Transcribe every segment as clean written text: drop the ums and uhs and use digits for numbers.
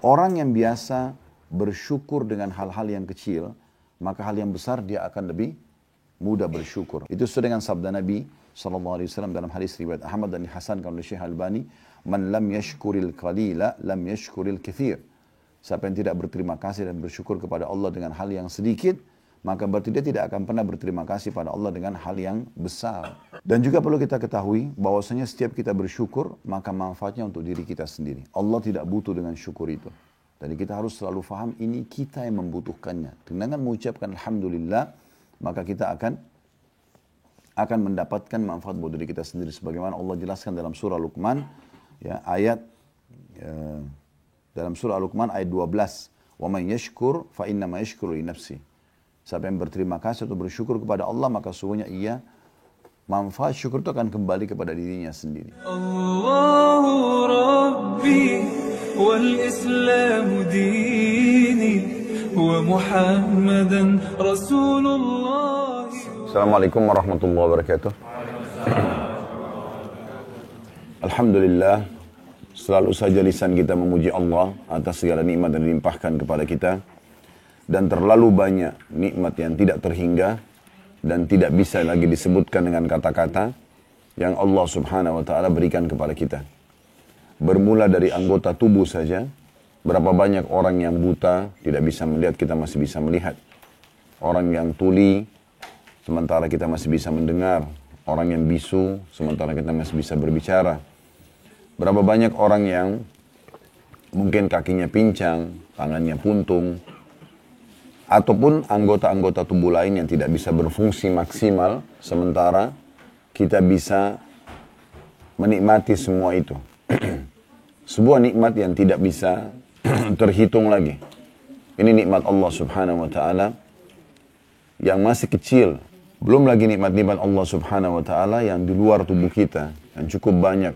Orang yang biasa bersyukur dengan hal-hal yang kecil, maka hal yang besar dia akan lebih mudah bersyukur. Itu sesuai dengan sabda Nabi SAW dalam hadis riwayat Ahmad dan dihasankan oleh Syekh Albani, "Man lam yashkuril qalila, lam yashkuril katsir." Siapa yang tidak berterima kasih dan bersyukur kepada Allah dengan hal yang sedikit, maka berarti dia tidak akan pernah berterima kasih pada Allah dengan hal yang besar. Dan juga perlu kita ketahui bahwasanya setiap kita bersyukur, maka manfaatnya untuk diri kita sendiri. Allah tidak butuh dengan syukur itu. Jadi kita harus selalu faham ini kita yang membutuhkannya. Dengan mengucapkan Alhamdulillah, maka kita akan mendapatkan manfaat buat diri kita sendiri. Sebagaimana Allah jelaskan dalam surah Luqman, ya, dalam surah Luqman ayat 12. "Wa man yashkur fa innama yashkuru li nafsi." Siapa yang berterima kasih atau bersyukur kepada Allah, maka sungguhnya ia manfaat syukur itu akan kembali kepada dirinya sendiri. Allahu Rabbi wal Islam dini wa Muhammadan Rasulullah. Assalamualaikum warahmatullahi wabarakatuh. Alhamdulillah, selalu saja lisan kita memuji Allah atas segala nikmat yang dilimpahkan kepada kita. Dan terlalu banyak nikmat yang tidak terhingga dan tidak bisa lagi disebutkan dengan kata-kata yang Allah subhanahu wa ta'ala berikan kepada kita. Bermula dari anggota tubuh saja, berapa banyak orang yang buta tidak bisa melihat, kita masih bisa melihat. Orang yang tuli, sementara kita masih bisa mendengar. Orang yang bisu, sementara kita masih bisa berbicara. Berapa banyak orang yang mungkin kakinya pincang, tangannya puntung, ataupun anggota-anggota tubuh lain yang tidak bisa berfungsi maksimal, sementara kita bisa menikmati semua itu. Sebuah nikmat yang tidak bisa terhitung lagi. Ini nikmat Allah subhanahu wa ta'ala yang masih kecil. Belum lagi nikmat-nikmat Allah subhanahu wa ta'ala yang di luar tubuh kita, yang cukup banyak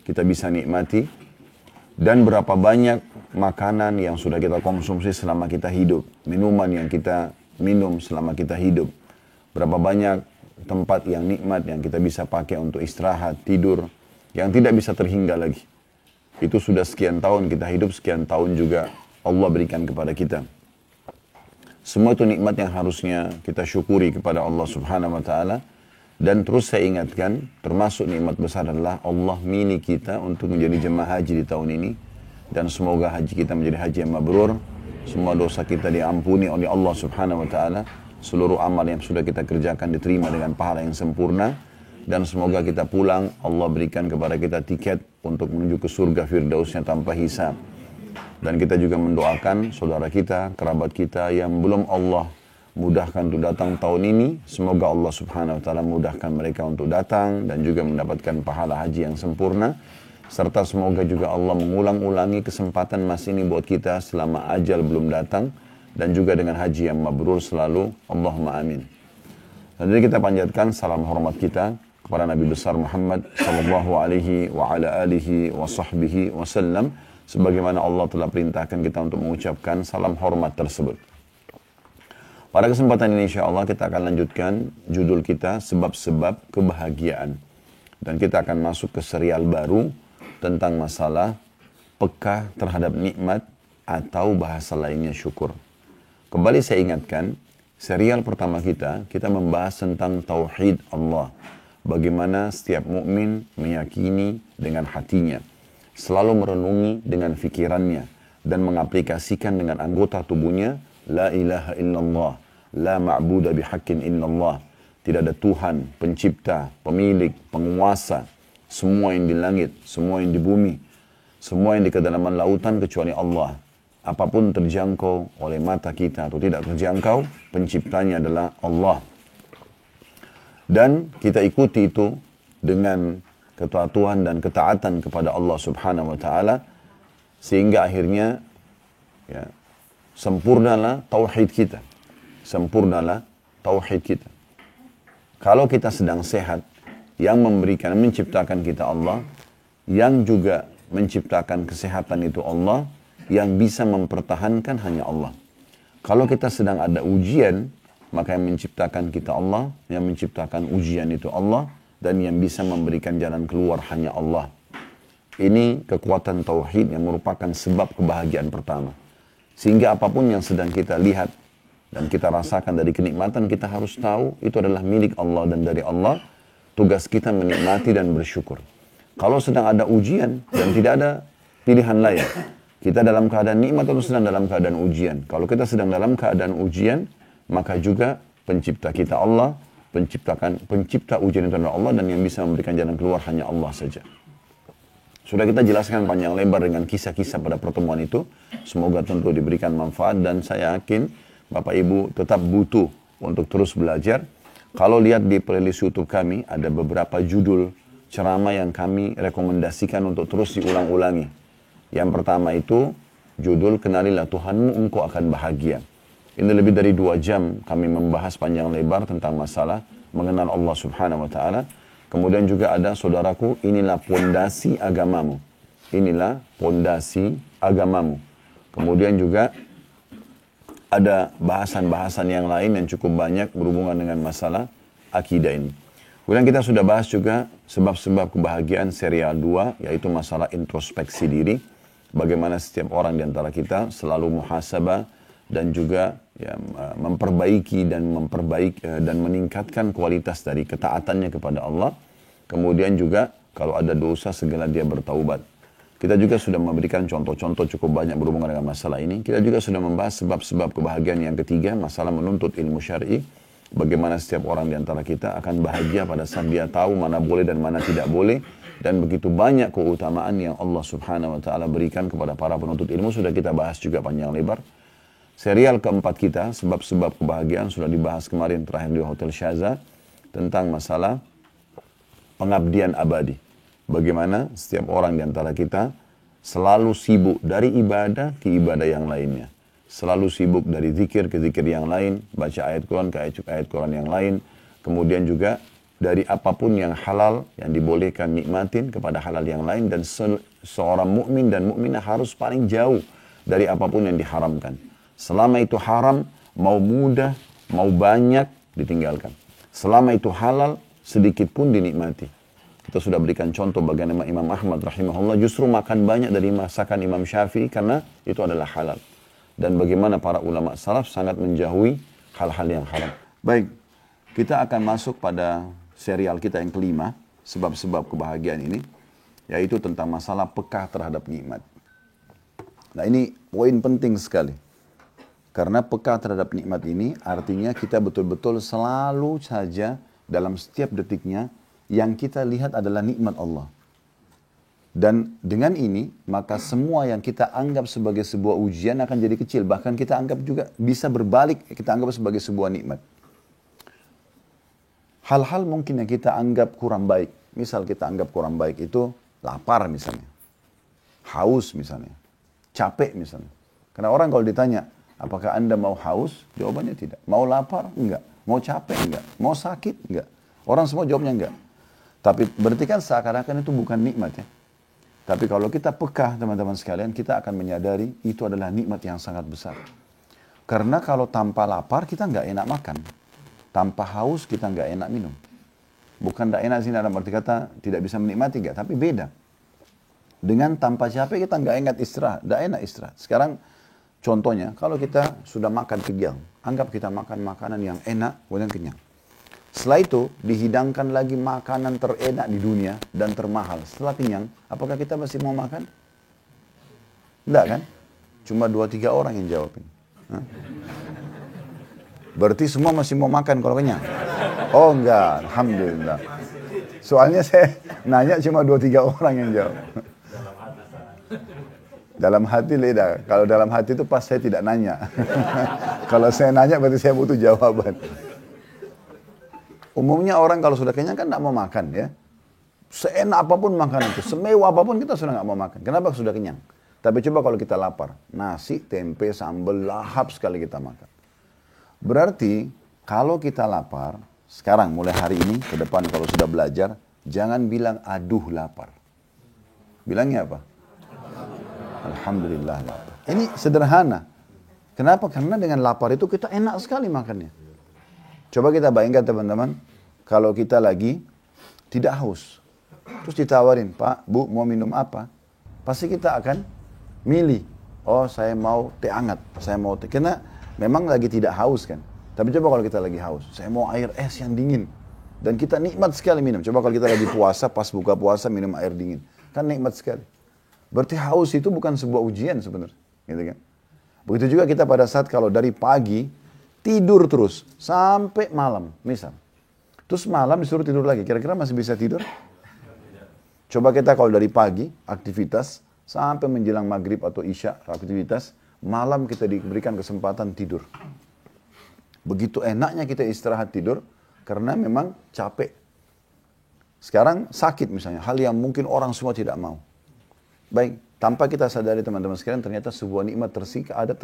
kita bisa nikmati. Dan berapa banyak makanan yang sudah kita konsumsi selama kita hidup, minuman yang kita minum selama kita hidup. Berapa banyak tempat yang nikmat yang kita bisa pakai untuk istirahat, tidur, yang tidak bisa terhingga lagi. Itu sudah sekian tahun kita hidup, sekian tahun juga Allah berikan kepada kita. Semua itu nikmat yang harusnya kita syukuri kepada Allah subhanahu wa ta'ala. Dan terus saya ingatkan, termasuk nikmat besar adalah Allah milih kita untuk menjadi jemaah haji di tahun ini. Dan semoga haji kita menjadi haji yang mabrur. Semua dosa kita diampuni oleh Allah subhanahu wa ta'ala. Seluruh amal yang sudah kita kerjakan diterima dengan pahala yang sempurna. Dan semoga kita pulang, Allah berikan kepada kita tiket untuk menuju ke surga firdausnya tanpa hisab. Dan kita juga mendoakan saudara kita, kerabat kita yang belum Allah mudahkan untuk datang tahun ini. Semoga Allah subhanahu wa ta'ala mudahkan mereka untuk datang dan juga mendapatkan pahala haji yang sempurna. Serta semoga juga Allah mengulang-ulangi kesempatan mas ini buat kita selama ajal belum datang. Dan juga dengan haji yang mabrur selalu. Allahumma amin. Dan jadi kita panjatkan salam hormat kita kepada Nabi besar Muhammad sallallahu alaihi wa ala alihi wa sahbihi wasallam. Sebagaimana Allah telah perintahkan kita untuk mengucapkan salam hormat tersebut. Pada kesempatan ini insya Allah kita akan lanjutkan judul kita sebab-sebab kebahagiaan. Dan kita akan masuk ke serial baru tentang masalah peka terhadap nikmat atau bahasa lainnya syukur. Kembali saya ingatkan, serial pertama kita membahas tentang tauhid Allah. Bagaimana setiap mukmin meyakini dengan hatinya, selalu merenungi dengan fikirannya, dan mengaplikasikan dengan anggota tubuhnya, la ilaha illallah, la ma'buda bihaqqin illallah. Tidak ada Tuhan, pencipta, pemilik, penguasa, semua yang di langit, semua yang di bumi, semua yang di kedalaman lautan kecuali Allah. Apapun terjangkau oleh mata kita atau tidak terjangkau, penciptanya adalah Allah. Dan kita ikuti itu dengan ketaatan dan ketaatan kepada Allah subhanahu wa ta'ala. Sehingga akhirnya ya, sempurnalah tauhid kita. Sempurnalah tauhid kita. Kalau kita sedang sehat, yang memberikan, menciptakan kita Allah, yang juga menciptakan kesehatan itu Allah, yang bisa mempertahankan hanya Allah. Kalau kita sedang ada ujian, maka yang menciptakan kita Allah, yang menciptakan ujian itu Allah, dan yang bisa memberikan jalan keluar hanya Allah. Ini kekuatan tauhid yang merupakan sebab kebahagiaan pertama. Sehingga apapun yang sedang kita lihat dan kita rasakan dari kenikmatan, kita harus tahu itu adalah milik Allah dan dari Allah. Tugas kita menikmati dan bersyukur. Kalau sedang ada ujian dan tidak ada pilihan lain, kita dalam keadaan nikmat atau sedang dalam keadaan ujian. Kalau kita sedang dalam keadaan ujian, maka juga pencipta kita Allah, pencipta ujian itu adalah Allah, dan yang bisa memberikan jalan keluar hanya Allah saja. Sudah kita jelaskan panjang lebar dengan kisah-kisah pada pertemuan itu. Semoga tentu diberikan manfaat, dan saya yakin Bapak Ibu tetap butuh untuk terus belajar. Kalau lihat di playlist YouTube kami, ada beberapa judul ceramah yang kami rekomendasikan untuk terus diulang-ulangi. Yang pertama itu, judul Kenalilah Tuhanmu, Engkau Akan Bahagia. Ini lebih dari 2 jam kami membahas panjang lebar tentang masalah mengenal Allah Subhanahu wa Ta'ala. Kemudian juga ada, saudaraku, inilah pondasi agamamu. Inilah pondasi agamamu. Kemudian juga ada bahasan-bahasan yang lain yang cukup banyak berhubungan dengan masalah akidah ini. Kemudian kita sudah bahas juga sebab-sebab kebahagiaan serial 2, yaitu masalah introspeksi diri. Bagaimana setiap orang di antara kita selalu muhasabah dan juga ya, memperbaiki dan meningkatkan kualitas dari ketaatannya kepada Allah. Kemudian juga kalau ada dosa segala dia bertaubat. Kita juga sudah memberikan contoh-contoh cukup banyak berhubungan dengan masalah ini. Kita juga sudah membahas sebab-sebab kebahagiaan yang ketiga, masalah menuntut ilmu syar'i. Bagaimana setiap orang di antara kita akan bahagia pada saat dia tahu mana boleh dan mana tidak boleh. Dan begitu banyak keutamaan yang Allah Subhanahu wa Ta'ala berikan kepada para penuntut ilmu, sudah kita bahas juga panjang lebar. Serial keempat kita, sebab-sebab kebahagiaan, sudah dibahas kemarin terakhir di Hotel Syaza tentang masalah pengabdian abadi. Bagaimana setiap orang di antara kita selalu sibuk dari ibadah ke ibadah yang lainnya. Selalu sibuk dari zikir ke zikir yang lain, baca ayat Quran ke ayat Quran yang lain. Kemudian juga dari apapun yang halal, yang dibolehkan nikmatin kepada halal yang lain. Dan seorang mukmin dan mukminah harus paling jauh dari apapun yang diharamkan. Selama itu haram, mau mudah, mau banyak, ditinggalkan. Selama itu halal, sedikit pun dinikmati. Kita sudah berikan contoh bagaimana Imam Ahmad rahimahullah justru makan banyak dari masakan Imam Syafi'i karena itu adalah halal. Dan bagaimana para ulama salaf sangat menjauhi hal-hal yang haram. Baik, kita akan masuk pada serial kita yang kelima, sebab-sebab kebahagiaan ini, yaitu tentang masalah peka terhadap nikmat. Nah, ini poin penting sekali. Karena peka terhadap nikmat ini artinya kita betul-betul selalu saja dalam setiap detiknya yang kita lihat adalah nikmat Allah. Dan dengan ini, maka semua yang kita anggap sebagai sebuah ujian akan jadi kecil. Bahkan kita anggap juga bisa berbalik, kita anggap sebagai sebuah nikmat. Hal-hal mungkin yang kita anggap kurang baik. Misal kita anggap kurang baik itu lapar misalnya. Haus misalnya. Capek misalnya. Karena orang kalau ditanya, apakah Anda mau haus? Jawabannya tidak. Mau lapar? Enggak. Mau capek? Enggak. Mau sakit? Enggak. Orang semua jawabnya enggak. Tapi berarti kan seakan-akan itu bukan nikmat ya. Tapi kalau kita peka teman-teman sekalian, kita akan menyadari itu adalah nikmat yang sangat besar. Karena kalau tanpa lapar kita nggak enak makan. Tanpa haus kita nggak enak minum. Bukan nggak enak sih dalam arti kata tidak bisa menikmati nggak, tapi beda. Dengan tanpa capek kita nggak enak istirahat. Sekarang contohnya, kalau kita sudah makan kenyang, anggap kita makan makanan yang enak, kemudian kenyang. Setelah itu, dihidangkan lagi makanan terenak di dunia dan termahal. Setelah kenyang, apakah kita masih mau makan? Enggak kan? Cuma 2-3 orang yang jawab ini. Hah? Berarti semua masih mau makan kalau kenyang? Oh enggak, Alhamdulillah. Soalnya saya nanya cuma 2-3 orang yang jawab. Dalam hati beda. Kalau dalam hati itu pas saya tidak nanya. Kalau saya nanya berarti saya butuh jawaban. Umumnya orang kalau sudah kenyang kan tidak mau makan ya. Seenak apapun makanan itu, semewah apapun kita sudah nggak mau makan. Kenapa? Sudah kenyang. Tapi coba kalau kita lapar, nasi, tempe, sambal, lahap sekali kita makan. Berarti kalau kita lapar, sekarang mulai hari ini ke depan kalau sudah belajar, jangan bilang aduh lapar. Bilangnya apa? Alhamdulillah lapar. Ini sederhana. Kenapa? Karena dengan lapar itu kita enak sekali makannya. Coba kita bayangkan teman-teman, kalau kita lagi tidak haus. Terus ditawarin, Pak, Bu mau minum apa? pasti kita akan milih. Oh, saya mau teh hangat, saya mau teh. Karena memang lagi tidak haus kan. Tapi coba kalau kita lagi haus, saya mau air es yang dingin. Dan kita nikmat sekali minum. Coba kalau kita lagi puasa, pas buka puasa minum air dingin. Kan nikmat sekali. Berarti haus itu bukan sebuah ujian sebenarnya. Gitu kan? Begitu juga kita pada saat kalau dari pagi, tidur terus sampai malam, misal. Terus malam disuruh tidur lagi, kira-kira masih bisa tidur? Coba kita kalau dari pagi, aktivitas, sampai menjelang maghrib atau isya, aktivitas, malam kita diberikan kesempatan tidur. Begitu enaknya kita istirahat tidur, karena memang capek. Sekarang sakit misalnya, hal yang mungkin orang semua tidak mau. Baik, tanpa kita sadari teman-teman sekalian, ternyata sebuah nikmat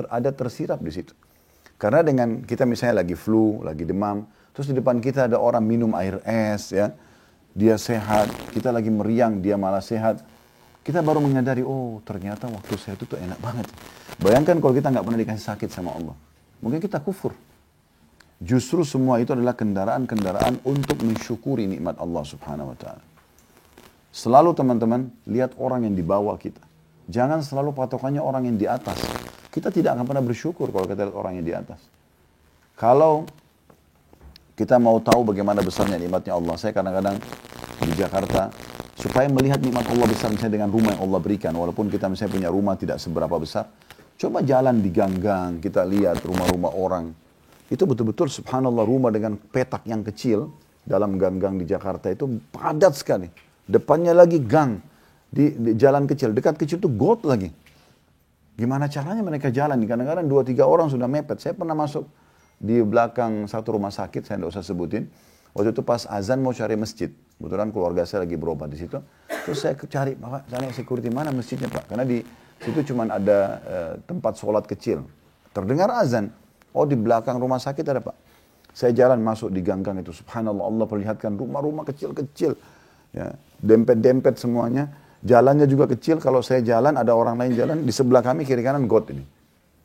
ada tersirap di situ. Karena dengan kita misalnya lagi flu, lagi demam, terus di depan kita ada orang minum air es, ya, dia sehat, kita lagi meriang, dia malah sehat. Kita baru menyadari, oh ternyata waktu sehat itu enak banget. Bayangkan kalau kita nggak pernah dikasih sakit sama Allah. Mungkin kita kufur. Justru semua itu adalah kendaraan-kendaraan untuk mensyukuri nikmat Allah subhanahu wa ta'ala. Selalu teman-teman, lihat orang yang di bawah kita. Jangan selalu patokannya orang yang di atas. Kita tidak akan pernah bersyukur kalau kita lihat orang yang di atas. Kalau kita mau tahu bagaimana besarnya nikmatnya Allah, saya kadang-kadang di Jakarta, supaya melihat nikmat Allah besar misalnya dengan rumah yang Allah berikan, walaupun kita misalnya punya rumah tidak seberapa besar, coba jalan di gang-gang, kita lihat rumah-rumah orang. Itu betul-betul subhanallah rumah dengan petak yang kecil dalam gang-gang di Jakarta itu padat sekali. Depannya lagi gang di jalan kecil, dekat kecil itu got lagi. Gimana caranya mereka jalan? Kadang-kadang 2-3 orang sudah mepet. Saya pernah masuk di belakang satu rumah sakit, saya tidak usah sebutin. Waktu itu pas azan mau cari masjid. Kebetulan keluarga saya lagi berobat di situ. Terus saya cari, Pak, cari security mana masjidnya Pak? Karena di situ cuma ada tempat sholat kecil. Terdengar azan. Oh di belakang rumah sakit ada Pak. Saya jalan masuk di gang-gang itu. Subhanallah Allah perlihatkan rumah-rumah kecil-kecil. Ya, dempet-dempet semuanya. Jalannya juga kecil. Kalau saya jalan ada orang lain jalan. Di sebelah kami kiri kanan got ini.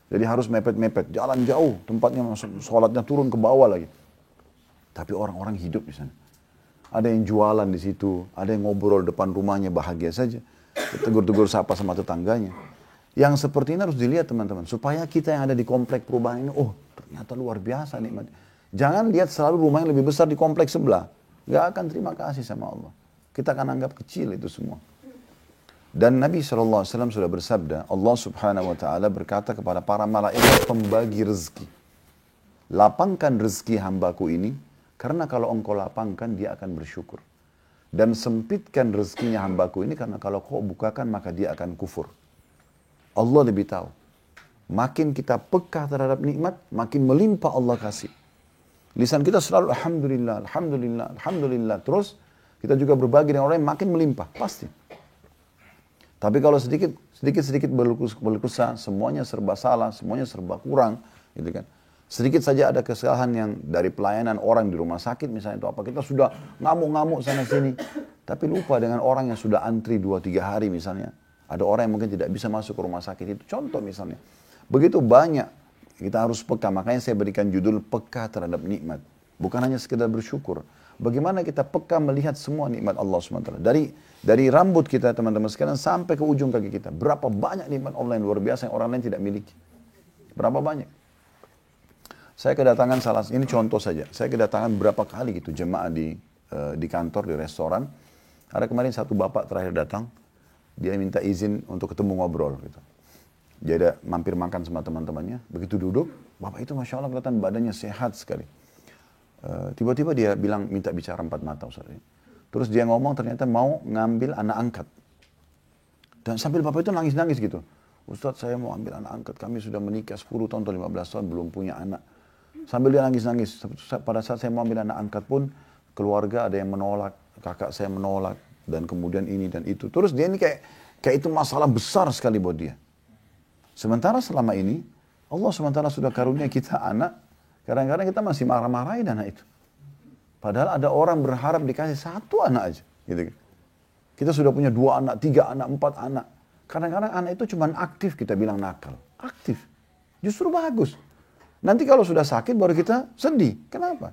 Jadi harus mepet-mepet. Jalan jauh. Tempatnya masuk, sholatnya turun ke bawah lagi. Tapi orang-orang hidup di sana. Ada yang jualan di situ. Ada yang ngobrol depan rumahnya bahagia saja. Tegur-tegur sapa sama tetangganya. Yang seperti ini harus dilihat teman-teman. Supaya kita yang ada di komplek perubahan ini, oh ternyata luar biasa nikmat. Jangan lihat selalu rumah yang lebih besar di komplek sebelah. Gak akan terima kasih sama Allah. Kita akan anggap kecil itu semua. Dan Nabi SAW sudah bersabda, Allah subhanahu wa ta'ala berkata kepada para malaikat pembagi rezeki. Lapangkan rezeki hambaku ini, karena kalau engkau lapangkan dia akan bersyukur. Dan sempitkan rezekinya hambaku ini, karena kalau kau bukakan maka dia akan kufur. Allah lebih tahu. Makin kita peka terhadap nikmat, makin melimpah Allah kasih. Lisan kita selalu alhamdulillah, alhamdulillah, alhamdulillah. Terus kita juga berbagi dengan orang yang makin melimpah, pasti. Tapi kalau sedikit berkeluh, semuanya serba salah, semuanya serba kurang, gitu kan. Sedikit saja ada kesalahan yang dari pelayanan orang di rumah sakit misalnya itu apa, kita sudah ngamuk-ngamuk sana sini, tapi lupa dengan orang yang sudah antri 2-3 hari misalnya. Ada orang yang mungkin tidak bisa masuk ke rumah sakit itu, contoh misalnya. Begitu banyak, kita harus peka. Makanya saya berikan judul peka terhadap nikmat. Bukan hanya sekedar bersyukur. Bagaimana kita peka melihat semua nikmat Allah SWT. Dari rambut kita teman-teman sekalian sampai ke ujung kaki kita. Berapa banyak nikmat Allah yang luar biasa yang orang lain tidak miliki. Berapa banyak. Saya kedatangan ini contoh saja. Saya kedatangan berapa kali gitu jemaah di kantor, di restoran. Ada kemarin satu bapak terakhir datang. Dia minta izin untuk ketemu ngobrol gitu. Dia ada mampir makan sama teman-temannya. Begitu duduk, bapak itu Masya Allah kelihatan badannya sehat sekali. Tiba-tiba dia bilang minta bicara 4 mata Ustaz. Terus dia ngomong ternyata mau ngambil anak angkat. Dan sambil bapak itu nangis-nangis gitu. Ustaz saya mau ambil anak angkat. Kami sudah menikah 10 tahun atau 15 tahun belum punya anak. Sambil dia nangis-nangis. Pada saat saya mau ambil anak angkat pun keluarga ada yang menolak. Kakak saya menolak. Dan kemudian ini dan itu. Terus dia ini kayak itu masalah besar sekali buat dia. Sementara selama ini, Allah sementara sudah karunia kita anak, kadang-kadang kita masih marah-marahin anak itu. Padahal ada orang berharap dikasih 1 anak aja. Gitu. Kita sudah punya 2 anak, 3 anak, 4 anak. Kadang-kadang anak itu cuma aktif, kita bilang nakal. Aktif. Justru bagus. Nanti kalau sudah sakit baru kita sedih. Kenapa?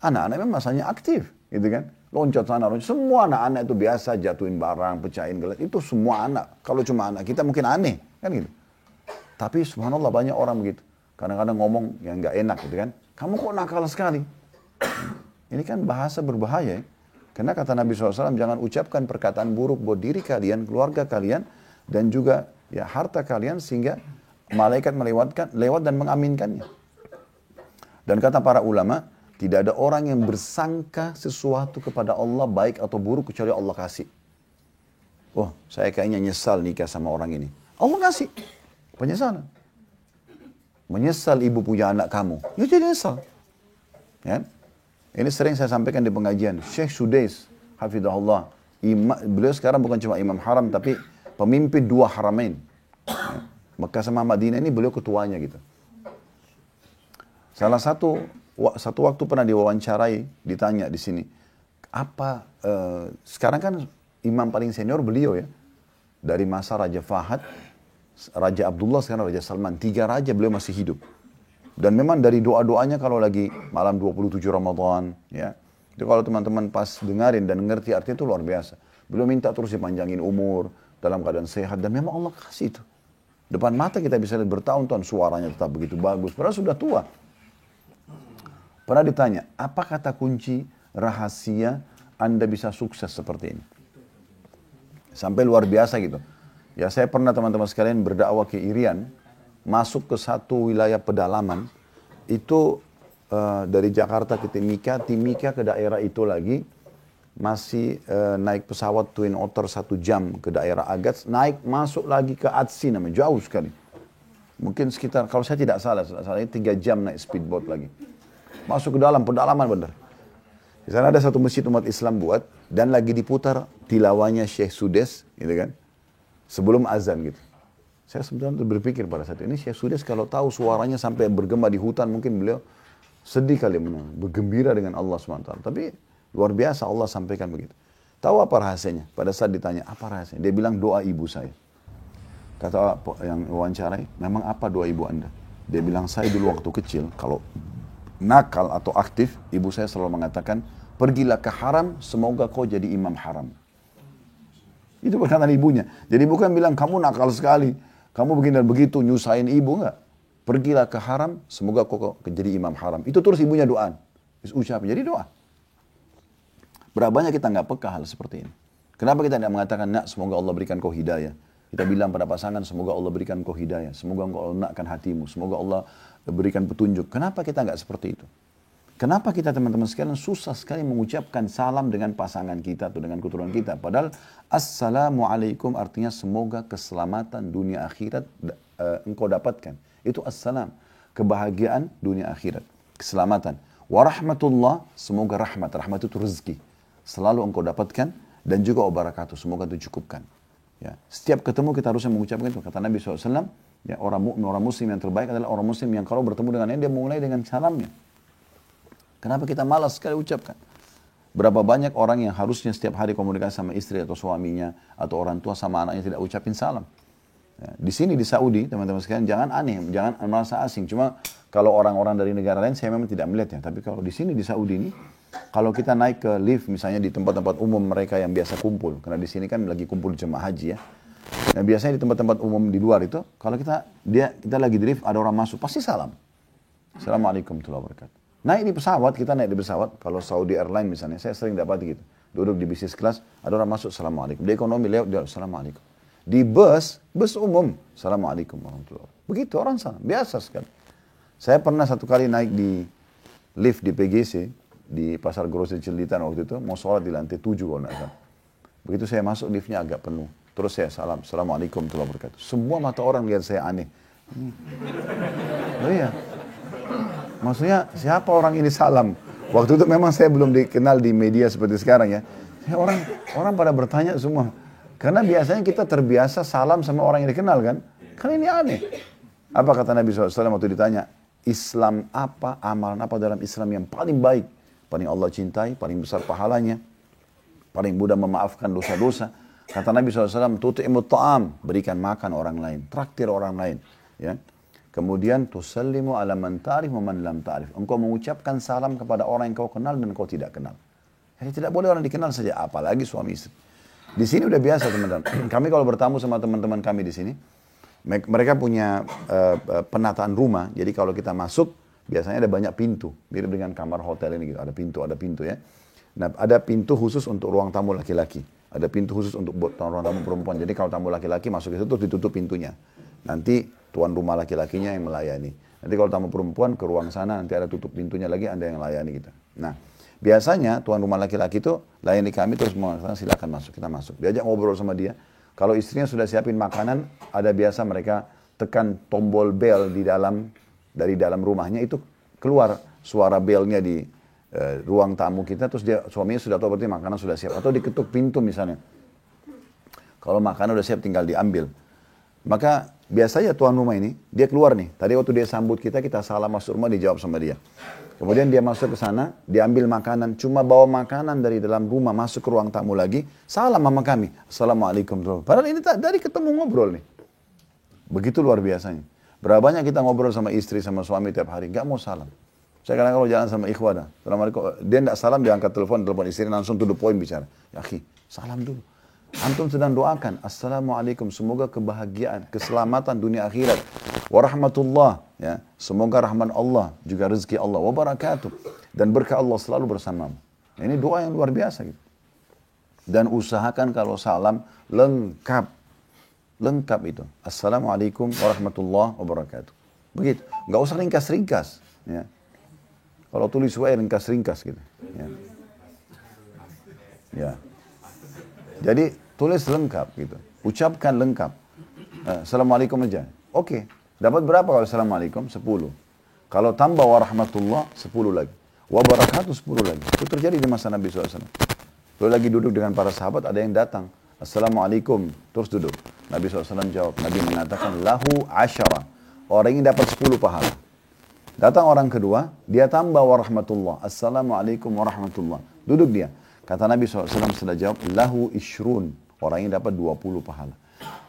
Anak-anak memang masanya aktif. gitu kan? Loncat sana, loncat. Semua anak-anak itu biasa jatuhin barang, pecahin gelas. Itu semua anak. Kalau cuma anak kita mungkin aneh, kan gitu. Tapi subhanallah banyak orang begitu. Kadang-kadang ngomong yang nggak enak gitu kan. Kamu kok nakal sekali? Ini kan bahasa berbahaya ya. Karena kata Nabi SAW, jangan ucapkan perkataan buruk buat diri kalian, keluarga kalian, dan juga ya harta kalian sehingga malaikat lewat dan mengaminkannya. Dan kata para ulama, tidak ada orang yang bersangka sesuatu kepada Allah baik atau buruk kecuali Allah kasih. Oh, saya kayaknya nyesal nikah sama orang ini. Allah kasih penyesalan. Menyesal ibu punya anak kamu, ya jadi nyesal. Ya? Ini sering saya sampaikan di pengajian. Syekh Sudais, hafidhahullah. Beliau sekarang bukan cuma imam haram, tapi pemimpin 2 haramain. Ya. Mekah sama Madinah ini beliau ketuanya gitu. Salah satu waktu pernah diwawancarai, ditanya di sini, sekarang kan imam paling senior beliau ya, dari masa Raja Fahad, Raja Abdullah, sekarang Raja Salman, 3 raja beliau masih hidup. Dan memang dari doa-doanya kalau lagi malam 27 Ramadan, ya, itu kalau teman-teman pas dengarin dan ngerti artinya itu luar biasa. Beliau minta terus dipanjangin umur, dalam keadaan sehat, dan memang Allah kasih itu. Depan mata kita bisa lihat bertahun-tahun suaranya tetap begitu bagus, padahal sudah tua. Pernah ditanya, apa kata kunci rahasia Anda bisa sukses seperti ini? Sampai luar biasa gitu. Ya saya pernah teman-teman sekalian berdakwah ke Irian, masuk ke satu wilayah pedalaman, itu dari Jakarta ke Timika ke daerah itu lagi, masih naik pesawat Twin Otter 1 jam ke daerah Agats, naik masuk lagi ke Atsi namanya, jauh sekali. Mungkin sekitar, kalau saya tidak salah 3 jam naik speedboat lagi. Masuk ke dalam pedalaman bener. Di sana ada satu masjid umat Islam buat, dan lagi diputar tilawahnya Syekh Sudais, gitu kan, sebelum azan gitu. Saya sebenarnya berpikir pada saat ini, Syekh Sudais kalau tahu suaranya sampai bergema di hutan, mungkin beliau sedih kali bergembira dengan Allah SWT. Tapi luar biasa Allah sampaikan begitu. Tahu apa rahasianya? Pada saat ditanya, apa rahasianya? Dia bilang doa ibu saya. Kata yang wawancarai, memang apa doa ibu Anda? Dia bilang, saya dulu waktu kecil, kalau nakal atau aktif, ibu saya selalu mengatakan, pergilah ke haram, semoga kau jadi imam haram. Itu perkataan ibunya. Jadi bukan bilang, kamu nakal sekali, kamu begini dan begitu, nyusahin ibu, enggak. Pergilah ke haram, semoga kau jadi imam haram. Itu terus ibunya doa. Ucapin, jadi doa. Berapa banyak kita nggak peka hal seperti ini. Kenapa kita tidak mengatakan, nak, semoga Allah berikan kau hidayah. Kita bilang pada pasangan, semoga Allah berikan kau hidayah. Semoga engkau lunakkan hatimu. Semoga Allah berikan petunjuk. Kenapa kita nggak seperti itu? Kenapa kita teman-teman sekalian susah sekali mengucapkan salam dengan pasangan kita atau dengan keturunan kita? Padahal assalamualaikum artinya semoga keselamatan dunia akhirat engkau dapatkan. Itu assalam, kebahagiaan dunia akhirat, keselamatan. Warahmatullah, semoga rahmat. Rahmat itu rezeki. Selalu engkau dapatkan, dan juga wabarakatuh, semoga itu cukupkan. Ya, setiap ketemu kita harusnya mengucapkan itu. Kata Nabi SAW, ya, orang muslim yang terbaik adalah orang muslim yang kalau bertemu dengannya, dia mulai dengan salamnya. Kenapa kita malas sekali ucapkan? Berapa banyak orang yang harusnya setiap hari komunikasi sama istri atau suaminya, atau orang tua sama anaknya tidak ucapin salam. Ya, di sini di Saudi, teman-teman sekalian, jangan aneh, jangan merasa asing. Cuma kalau orang-orang dari negara lain, saya memang tidak melihatnya. Tapi kalau di sini di Saudi ini, kalau kita naik ke lift, misalnya di tempat-tempat umum mereka yang biasa kumpul, karena di sini kan lagi kumpul jemaah haji ya. Nah biasanya di tempat-tempat umum di luar itu, kalau kita lagi di lift, ada orang masuk, pasti salam. Assalamualaikum warahmatullahi wabarakatuh. Naik di pesawat, kita naik di pesawat, kalau Saudi Airlines misalnya, saya sering dapat gitu. Duduk di bisnis kelas, ada orang masuk, Assalamualaikum. Di ekonomi lewat, dia Assalamualaikum. Di bus umum, Assalamualaikum warahmatullahi wabarakatuh. Begitu orang salam, biasa sekali. Saya pernah satu kali naik di lift di PGC, di Pasar Grosir Cililitan waktu itu, mau sholat di lantai 7 kalau nggak salah. Begitu saya masuk, liftnya agak penuh. Terus saya salam, Assalamualaikum warahmatullahi wabarakatuh. Semua mata orang lihat saya aneh. Oh iya. Maksudnya siapa orang ini salam? Waktu itu memang saya belum dikenal di media seperti sekarang ya. Orang pada bertanya semua. Karena biasanya kita terbiasa salam sama orang yang dikenal kan. Kan ini aneh. Apa kata Nabi SAW waktu ditanya, Islam apa, amalan apa dalam Islam yang paling baik? Paling Allah cintai, paling besar pahalanya, paling mudah memaafkan dosa-dosa. Kata Nabi SAW, tuti'imut ta'am, berikan makan orang lain, traktir orang lain. Ya. Kemudian, tusallimu ala man ta'rif wa man lam ta'rif. Engkau mengucapkan salam kepada orang yang kau kenal dan kau tidak kenal. Jadi tidak boleh orang dikenal saja, apalagi suami istri. Di sini udah biasa teman-teman. Kami kalau bertamu sama teman-teman kami di sini, mereka punya penataan rumah. Jadi kalau kita masuk, biasanya ada banyak pintu, mirip dengan kamar hotel ini gitu. Ada pintu ya. Nah, ada pintu khusus untuk ruang tamu laki-laki. Ada pintu khusus untuk ruang tamu perempuan. Jadi kalau tamu laki-laki masuk ke situ ditutup pintunya. Nanti tuan rumah laki-lakinya yang melayani. Nanti kalau tamu perempuan ke ruang sana, nanti ada tutup pintunya lagi, ada yang melayani gitu. Nah, biasanya tuan rumah laki-laki itu layani kami terus mengatakan silakan masuk, kita masuk. Diajak ngobrol sama dia. Kalau istrinya sudah siapin makanan, ada biasa mereka tekan tombol bel dari dalam rumahnya, itu keluar suara belnya di ruang tamu kita, terus suaminya sudah tahu berarti makanan sudah siap. Atau diketuk pintu misalnya. Kalau makanan sudah siap tinggal diambil. Maka biasanya tuan rumah ini, dia keluar nih. Tadi waktu dia sambut kita salam masuk rumah, dijawab sama dia. Kemudian dia masuk ke sana, diambil makanan, cuma bawa makanan dari dalam rumah masuk ke ruang tamu lagi, salam sama kami. Assalamualaikum. Padahal ini dari ketemu ngobrol nih. Begitu luar biasanya. Berapa banyak kita ngobrol sama istri, sama suami tiap hari, nggak mau salam. Saya kadang kalau jalan sama ikhwan, dia tidak salam, dia angkat telepon istri langsung to the point bicara. Ya akhi, salam dulu. Antum sedang doakan, Assalamualaikum, semoga kebahagiaan, keselamatan dunia akhirat. Warahmatullah, ya, semoga rahman Allah, juga rezeki Allah, wabarakatuh. Dan berkah Allah selalu bersamamu. Ini doa yang luar biasa gitu. Dan usahakan kalau salam, lengkap. Lengkap itu. Assalamualaikum warahmatullahi wabarakatuh. Begitu. Nggak usah ringkas-ringkas. Ya. Kalau tulis WA ringkas-ringkas gitu. Ya. Ya. Jadi tulis lengkap gitu. Ucapkan lengkap. Assalamualaikum aja. Oke. Dapat berapa kalau Assalamualaikum? 10. Kalau tambah warahmatullah, 10 lagi. Wabarakatuh 10 lagi. Itu terjadi di masa Nabi SAW. Lalu lagi duduk dengan para sahabat, ada yang datang. Assalamualaikum. Terus duduk. Nabi SAW jawab. Nabi mengatakan, lahu asyara. Orang ini dapat 10 pahala. Datang orang kedua, dia tambah warahmatullah. Assalamualaikum warahmatullah. Duduk dia. Kata Nabi SAW setelah jawab, lahu ishrun. Orang ini dapat 20 pahala.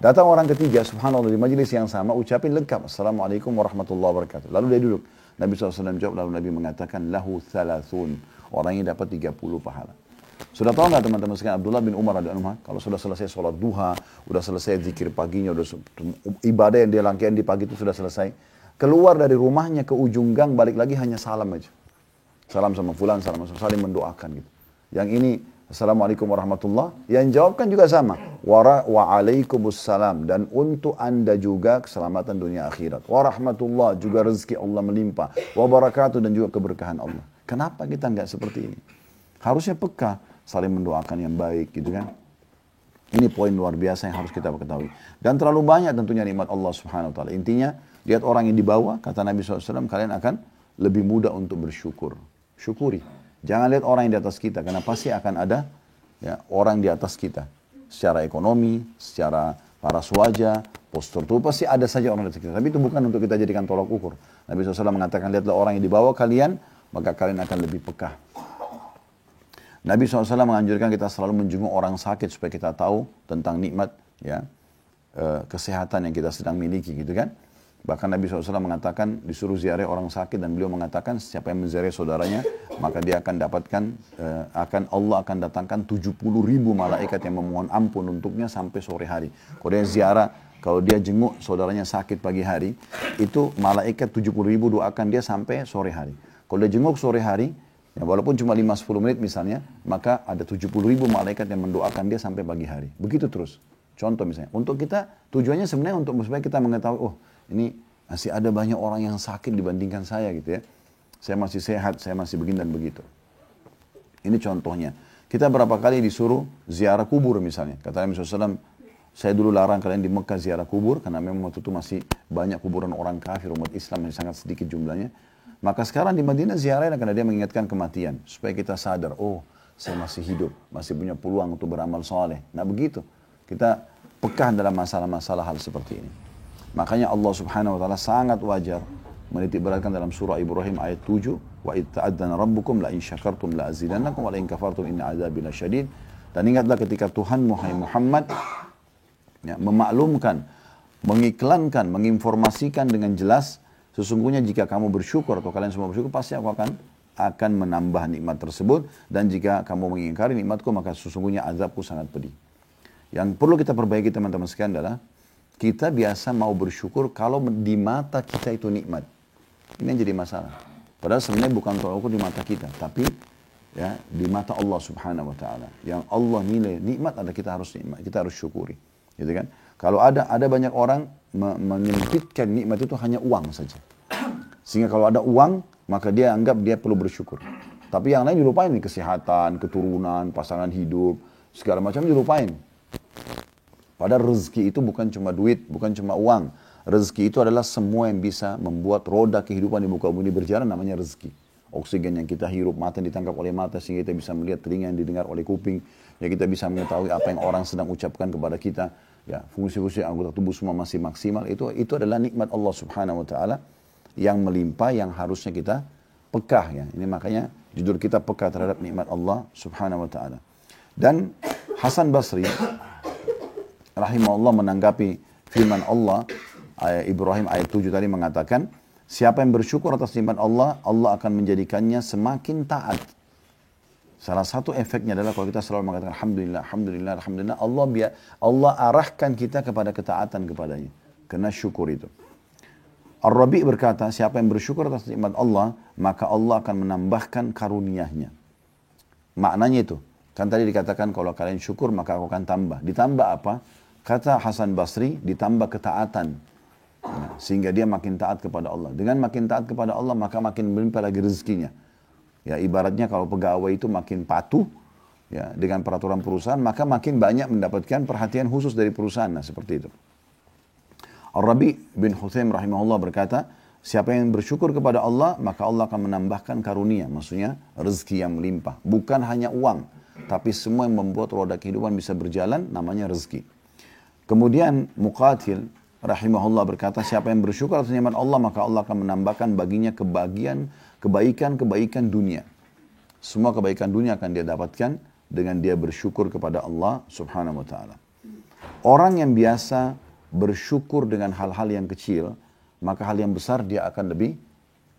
Datang orang ketiga, subhanallah, di majelis yang sama, ucapin lengkap. Assalamualaikum warahmatullahi wabarakatuh. Lalu dia duduk. Nabi SAW jawab, lalu Nabi mengatakan, lahu thalathun. Orang ini dapat 30 pahala. Sudah tahu nggak teman-teman sekalian, Abdullah bin Umar radhiyallahu anhu, kalau sudah selesai sholat duha, sudah selesai zikir paginya, ibadah yang dia lakukan di pagi itu sudah selesai, keluar dari rumahnya ke ujung gang, balik lagi hanya salam aja. Salam sama fulan, salam sama saling mendoakan gitu. Yang ini, Assalamualaikum warahmatullah, yang jawabkan juga sama. Wa'alaikumussalam, dan untuk anda juga keselamatan dunia akhirat. Warahmatullah, juga rezeki Allah melimpah. Wabarakatuh, dan juga keberkahan Allah. Kenapa kita nggak seperti ini? Harusnya peka, saling mendoakan yang baik gitu kan. Ini poin luar biasa yang harus kita ketahui. Dan terlalu banyak tentunya nikmat Allah subhanahu wa ta'ala. Intinya, lihat orang yang di bawah, kata Nabi SAW, kalian akan lebih mudah untuk bersyukur. Syukuri. Jangan lihat orang yang di atas kita, karena pasti akan ada ya, orang di atas kita. Secara ekonomi, secara paras wajah, postur tubuh, pasti ada saja orang di atas kita. Tapi itu bukan untuk kita jadikan tolak ukur. Nabi SAW mengatakan, lihatlah orang yang di bawah kalian, maka kalian akan lebih peka. Nabi SAW menganjurkan kita selalu menjenguk orang sakit supaya kita tahu tentang nikmat ya, kesehatan yang kita sedang miliki gitu kan. Bahkan Nabi SAW mengatakan disuruh ziarah orang sakit dan beliau mengatakan siapa yang menziarah saudaranya maka dia akan dapatkan Allah akan datangkan 70.000 malaikat yang memohon ampun untuknya sampai sore hari. Kalau dia jenguk saudaranya sakit pagi hari itu malaikat 70.000 doakan dia sampai sore hari. Kalau dia jenguk sore hari ya walaupun cuma 5-10 menit misalnya maka ada 70.000 malaikat yang mendoakan dia sampai pagi hari. Begitu terus. Contoh misalnya untuk kita tujuannya sebenarnya untuk supaya kita mengetahui oh ini masih ada banyak orang yang sakit dibandingkan saya gitu ya. Saya masih sehat, saya masih begini dan begitu. Ini contohnya. Kita berapa kali disuruh ziarah kubur misalnya. Kata Nabi SAW, saya dulu larang kalian di Mekah ziarah kubur, karena memang waktu itu masih banyak kuburan orang kafir, umat Islam yang sangat sedikit jumlahnya. Maka sekarang di Madinah ziarah karena dia mengingatkan kematian. Supaya kita sadar, oh saya masih hidup, masih punya peluang untuk beramal soleh. Nah begitu. Kita peka dalam masalah-masalah hal seperti ini. Makanya Allah Subhanahu wa taala sangat wajar menitik beratkan dalam surah Ibrahim ayat 7, wa id ta'adzana rabbukum la in syakartum la azidannakum wa la in kafartum inna adzabi lasyadid. Dan ingatlah ketika Tuhan Muhammad ya, memaklumkan, mengiklankan, menginformasikan dengan jelas sesungguhnya jika kamu bersyukur atau kalian semua bersyukur pasti aku akan akan menambah nikmat tersebut. Dan jika kamu mengingkari nikmatku, maka sesungguhnya azabku sangat pedih. Yang perlu kita perbaiki teman-teman sekalian adalah, kita biasa mau bersyukur kalau di mata kita itu nikmat. Ini yang jadi masalah. Padahal sebenarnya bukan tolak ukur di mata kita, tapi ya di mata Allah Subhanahu wa taala. Yang Allah nilai nikmat adalah kita harus nikmat, kita harus syukuri. Gitu kan? Kalau ada banyak orang menyempitkan nikmat itu hanya uang saja. Sehingga kalau ada uang, maka dia anggap dia perlu bersyukur. Tapi yang lain dilupain nih, kesehatan, keturunan, pasangan hidup, segala macam dilupain. Padahal rezeki itu bukan cuma duit, bukan cuma uang. Rezeki itu adalah semua yang bisa membuat roda kehidupan di muka bumi berjalan, namanya rezeki. Oksigen yang kita hirup, mata yang ditangkap oleh mata sehingga kita bisa melihat, telinga yang didengar oleh kuping, ya kita bisa mengetahui apa yang orang sedang ucapkan kepada kita, ya fungsi-fungsi anggota tubuh semua masih maksimal. Itu adalah nikmat Allah Subhanahu wa taala yang melimpah, yang harusnya kita pekah, ya. Ini makanya judul kita pekah terhadap nikmat Allah Subhanahu wa taala. Dan Hasan Basri rahimahullah menanggapi firman Allah Ibrahim ayat 7 tadi mengatakan, siapa yang bersyukur atas nikmat Allah, Allah akan menjadikannya semakin taat. Salah satu efeknya adalah kalau kita selalu mengatakan alhamdulillah, alhamdulillah, alhamdulillah, Allah arahkan kita kepada ketaatan kepadanya. Karena syukur itu. Ar-Rabi' berkata, siapa yang bersyukur atas nikmat Allah, maka Allah akan menambahkan karunia-Nya. Maknanya itu. Kan tadi dikatakan kalau kalian syukur maka aku akan tambah. Ditambah apa? Kata Hasan Basri, ditambah ketaatan. Nah, sehingga dia makin taat kepada Allah. Dengan makin taat kepada Allah, maka makin berlimpah lagi rezekinya. Ya, ibaratnya kalau pegawai itu makin patuh ya dengan peraturan perusahaan, maka makin banyak mendapatkan perhatian khusus dari perusahaan. Nah, seperti itu. Ar-Rabi bin Huthaim rahimahullah berkata, siapa yang bersyukur kepada Allah, maka Allah akan menambahkan karunia. Maksudnya rezeki yang melimpah. Bukan hanya uang, tapi semua yang membuat roda kehidupan bisa berjalan, namanya rezeki. Kemudian Muqatil rahimahullah berkata, siapa yang bersyukur atas nikmat Allah, maka Allah akan menambahkan baginya kebaikan dunia. Semua kebaikan dunia akan dia dapatkan dengan dia bersyukur kepada Allah Subhanahu wa taala. Orang yang biasa bersyukur dengan hal-hal yang kecil, maka hal yang besar dia akan lebih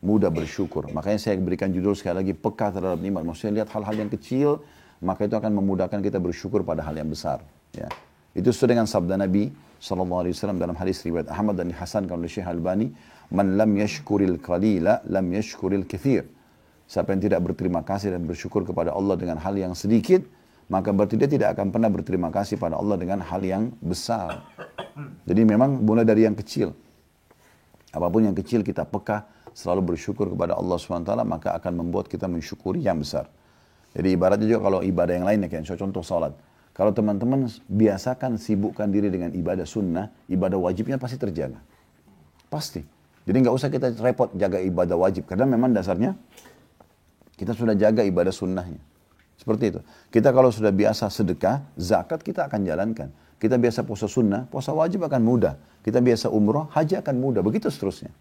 mudah bersyukur. Makanya saya berikan judul sekali lagi, peka terhadap nikmat. Maksudnya lihat hal-hal yang kecil, maka itu akan memudahkan kita bersyukur pada hal yang besar. Ya. Itu sesuai dengan sabda Nabi SAW dalam hadis riwayat Ahmad dan dihasankan oleh Syekh Albani, man lam yashkuril qalila lam yashkuril katsir. Siapa yang tidak berterima kasih dan bersyukur kepada Allah dengan hal yang sedikit, maka berarti dia tidak akan pernah berterima kasih pada Allah dengan hal yang besar. Jadi memang mulai dari yang kecil. Apapun yang kecil kita peka selalu bersyukur kepada Allah SWT, maka akan membuat kita mensyukuri yang besar. Jadi ibaratnya juga kalau ibadah yang lainnya, kayak contoh salat. Kalau teman-teman biasakan sibukkan diri dengan ibadah sunnah, ibadah wajibnya pasti terjaga. Pasti. Jadi nggak usah kita repot jaga ibadah wajib. Karena memang dasarnya kita sudah jaga ibadah sunnahnya. Seperti itu. Kita kalau sudah biasa sedekah, zakat kita akan jalankan. Kita biasa puasa sunnah, puasa wajib akan mudah. Kita biasa umroh, haji akan mudah. Begitu seterusnya.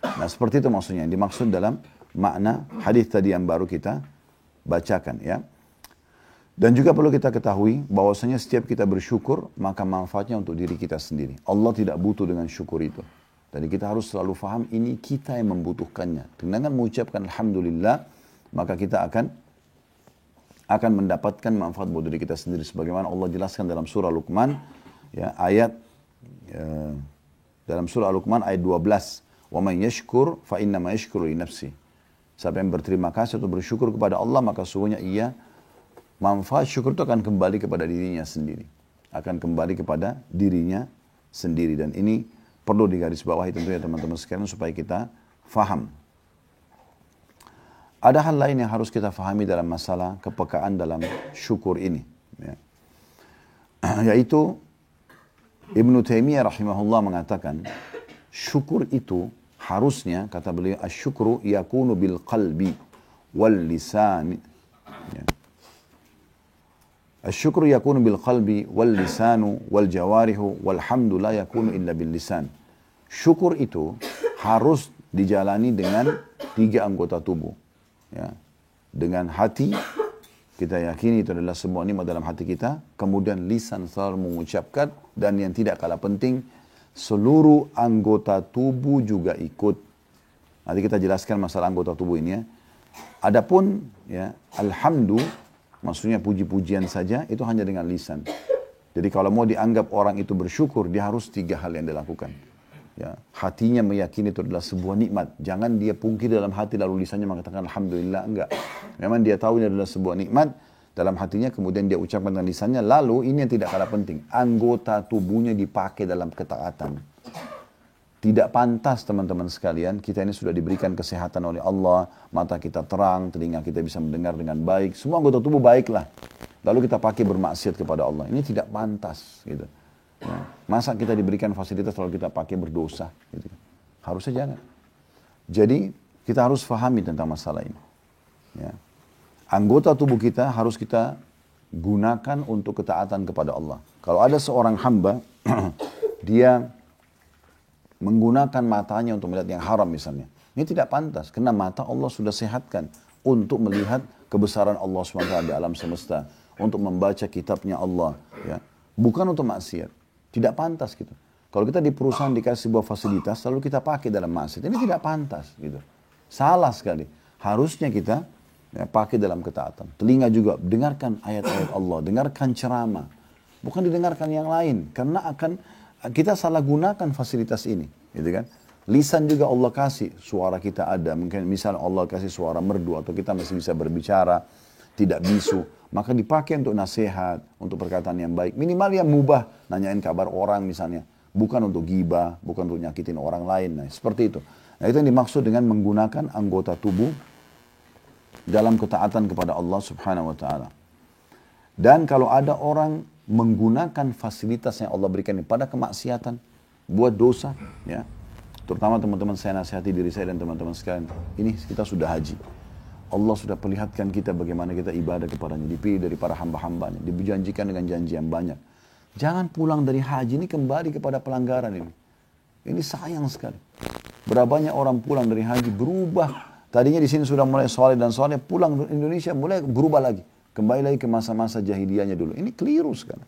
Nah seperti itu maksudnya. Yang dimaksud dalam makna hadis tadi yang baru kita bacakan, ya. Dan juga perlu kita ketahui bahwasanya setiap kita bersyukur, maka manfaatnya untuk diri kita sendiri. Allah tidak butuh dengan syukur itu. Jadi kita harus selalu faham ini kita yang membutuhkannya. Dengan mengucapkan alhamdulillah, maka kita akan mendapatkan manfaat buat diri kita sendiri. Sebagaimana Allah jelaskan dalam surah Luqman, ya, dalam surah Luqman ayat 12. Wa man yashkur fa innama yashkuru li nafsi. Siapa yang berterima kasih atau bersyukur kepada Allah, maka sesungguhnya ia manfaat syukur itu akan kembali kepada dirinya sendiri. Akan kembali kepada dirinya sendiri. Dan ini perlu digarisbawahi tentunya teman-teman sekalian supaya kita faham. Ada hal lain yang harus kita fahami dalam masalah kepekaan dalam syukur ini. Ya. Yaitu Ibnu Taimiyah rahimahullah mengatakan, syukur itu harusnya, kata beliau, asyukru yakunu bil qalbi wal lisan. Ya. Asyukru yakunu bil qalbi wal lisanu wal jawarihu walhamdu la yakunu illa bil lisan. Syukur itu harus dijalani dengan 3 anggota tubuh. Ya. Dengan hati, kita yakini itu adalah semua nikmat dalam hati kita. Kemudian lisan selalu mengucapkan, dan yang tidak kalah penting, seluruh anggota tubuh juga ikut. Nanti kita jelaskan masalah anggota tubuh ini, ya. Adapun ya alhamdu, maksudnya puji-pujian saja itu hanya dengan lisan. Jadi kalau mau dianggap orang itu bersyukur, dia harus 3 hal yang dilakukan. Ya, hatinya meyakini itu adalah sebuah nikmat. Jangan dia pungkir dalam hati lalu lisannya mengatakan alhamdulillah, enggak. Memang dia tahu ini adalah sebuah nikmat dalam hatinya, kemudian dia ucapkan dengan lisannya. Lalu ini yang tidak kalah penting, anggota tubuhnya dipakai dalam ketaatan. Tidak pantas teman-teman sekalian, kita ini sudah diberikan kesehatan oleh Allah, mata kita terang, telinga kita bisa mendengar dengan baik, semua anggota tubuh baiklah. Lalu kita pakai bermaksiat kepada Allah, ini tidak pantas gitu. Ya. Masa kita diberikan fasilitas lalu kita pakai berdosa gitu. Harusnya jangan. Jadi kita harus fahami tentang masalah ini. Ya. Anggota tubuh kita harus kita gunakan untuk ketaatan kepada Allah. Kalau ada seorang hamba, dia menggunakan matanya untuk melihat yang haram misalnya. Ini tidak pantas, karena mata Allah sudah sehatkan untuk melihat kebesaran Allah SWT di alam semesta. Untuk membaca kitabnya Allah. Ya. Bukan untuk maksiat. Tidak pantas gitu. Kalau kita di perusahaan dikasih sebuah fasilitas, lalu kita pakai dalam maksiat. Ini tidak pantas gitu. Salah sekali. Harusnya kita ya, pakai dalam ketaatan. Telinga juga, dengarkan ayat-ayat Allah. Dengarkan ceramah. Bukan didengarkan yang lain. Karena kita salah gunakan fasilitas ini, gitu kan? Lisan juga Allah kasih, suara kita ada. Mungkin misalnya Allah kasih suara merdu atau kita masih bisa berbicara, tidak bisu. Maka dipakai untuk nasihat, untuk perkataan yang baik. Minimal yang mubah, nanyain kabar orang misalnya. Bukan untuk gibah, bukan untuk nyakitin orang lain. Nah, seperti itu. Nah, itu yang dimaksud dengan menggunakan anggota tubuh dalam ketaatan kepada Allah Subhanahu wa Ta'ala. Dan kalau ada orang menggunakan fasilitas yang Allah berikan pada kemaksiatan, buat dosa, ya. Terutama teman-teman saya nasihati diri saya dan teman-teman sekalian. Ini kita sudah haji. Allah sudah perlihatkan kita bagaimana kita ibadah kepadanya, dipilih dari para hamba-hambanya, dijanjikan dengan janji yang banyak. Jangan pulang dari haji ini kembali kepada pelanggaran ini. Ini sayang sekali. Berapa banyak orang pulang dari haji berubah. Tadinya di sini sudah mulai soleh dan soleh, pulang ke Indonesia mulai berubah lagi. Kembali lagi ke masa-masa jahiliyahnya dulu. Ini keliru sekali.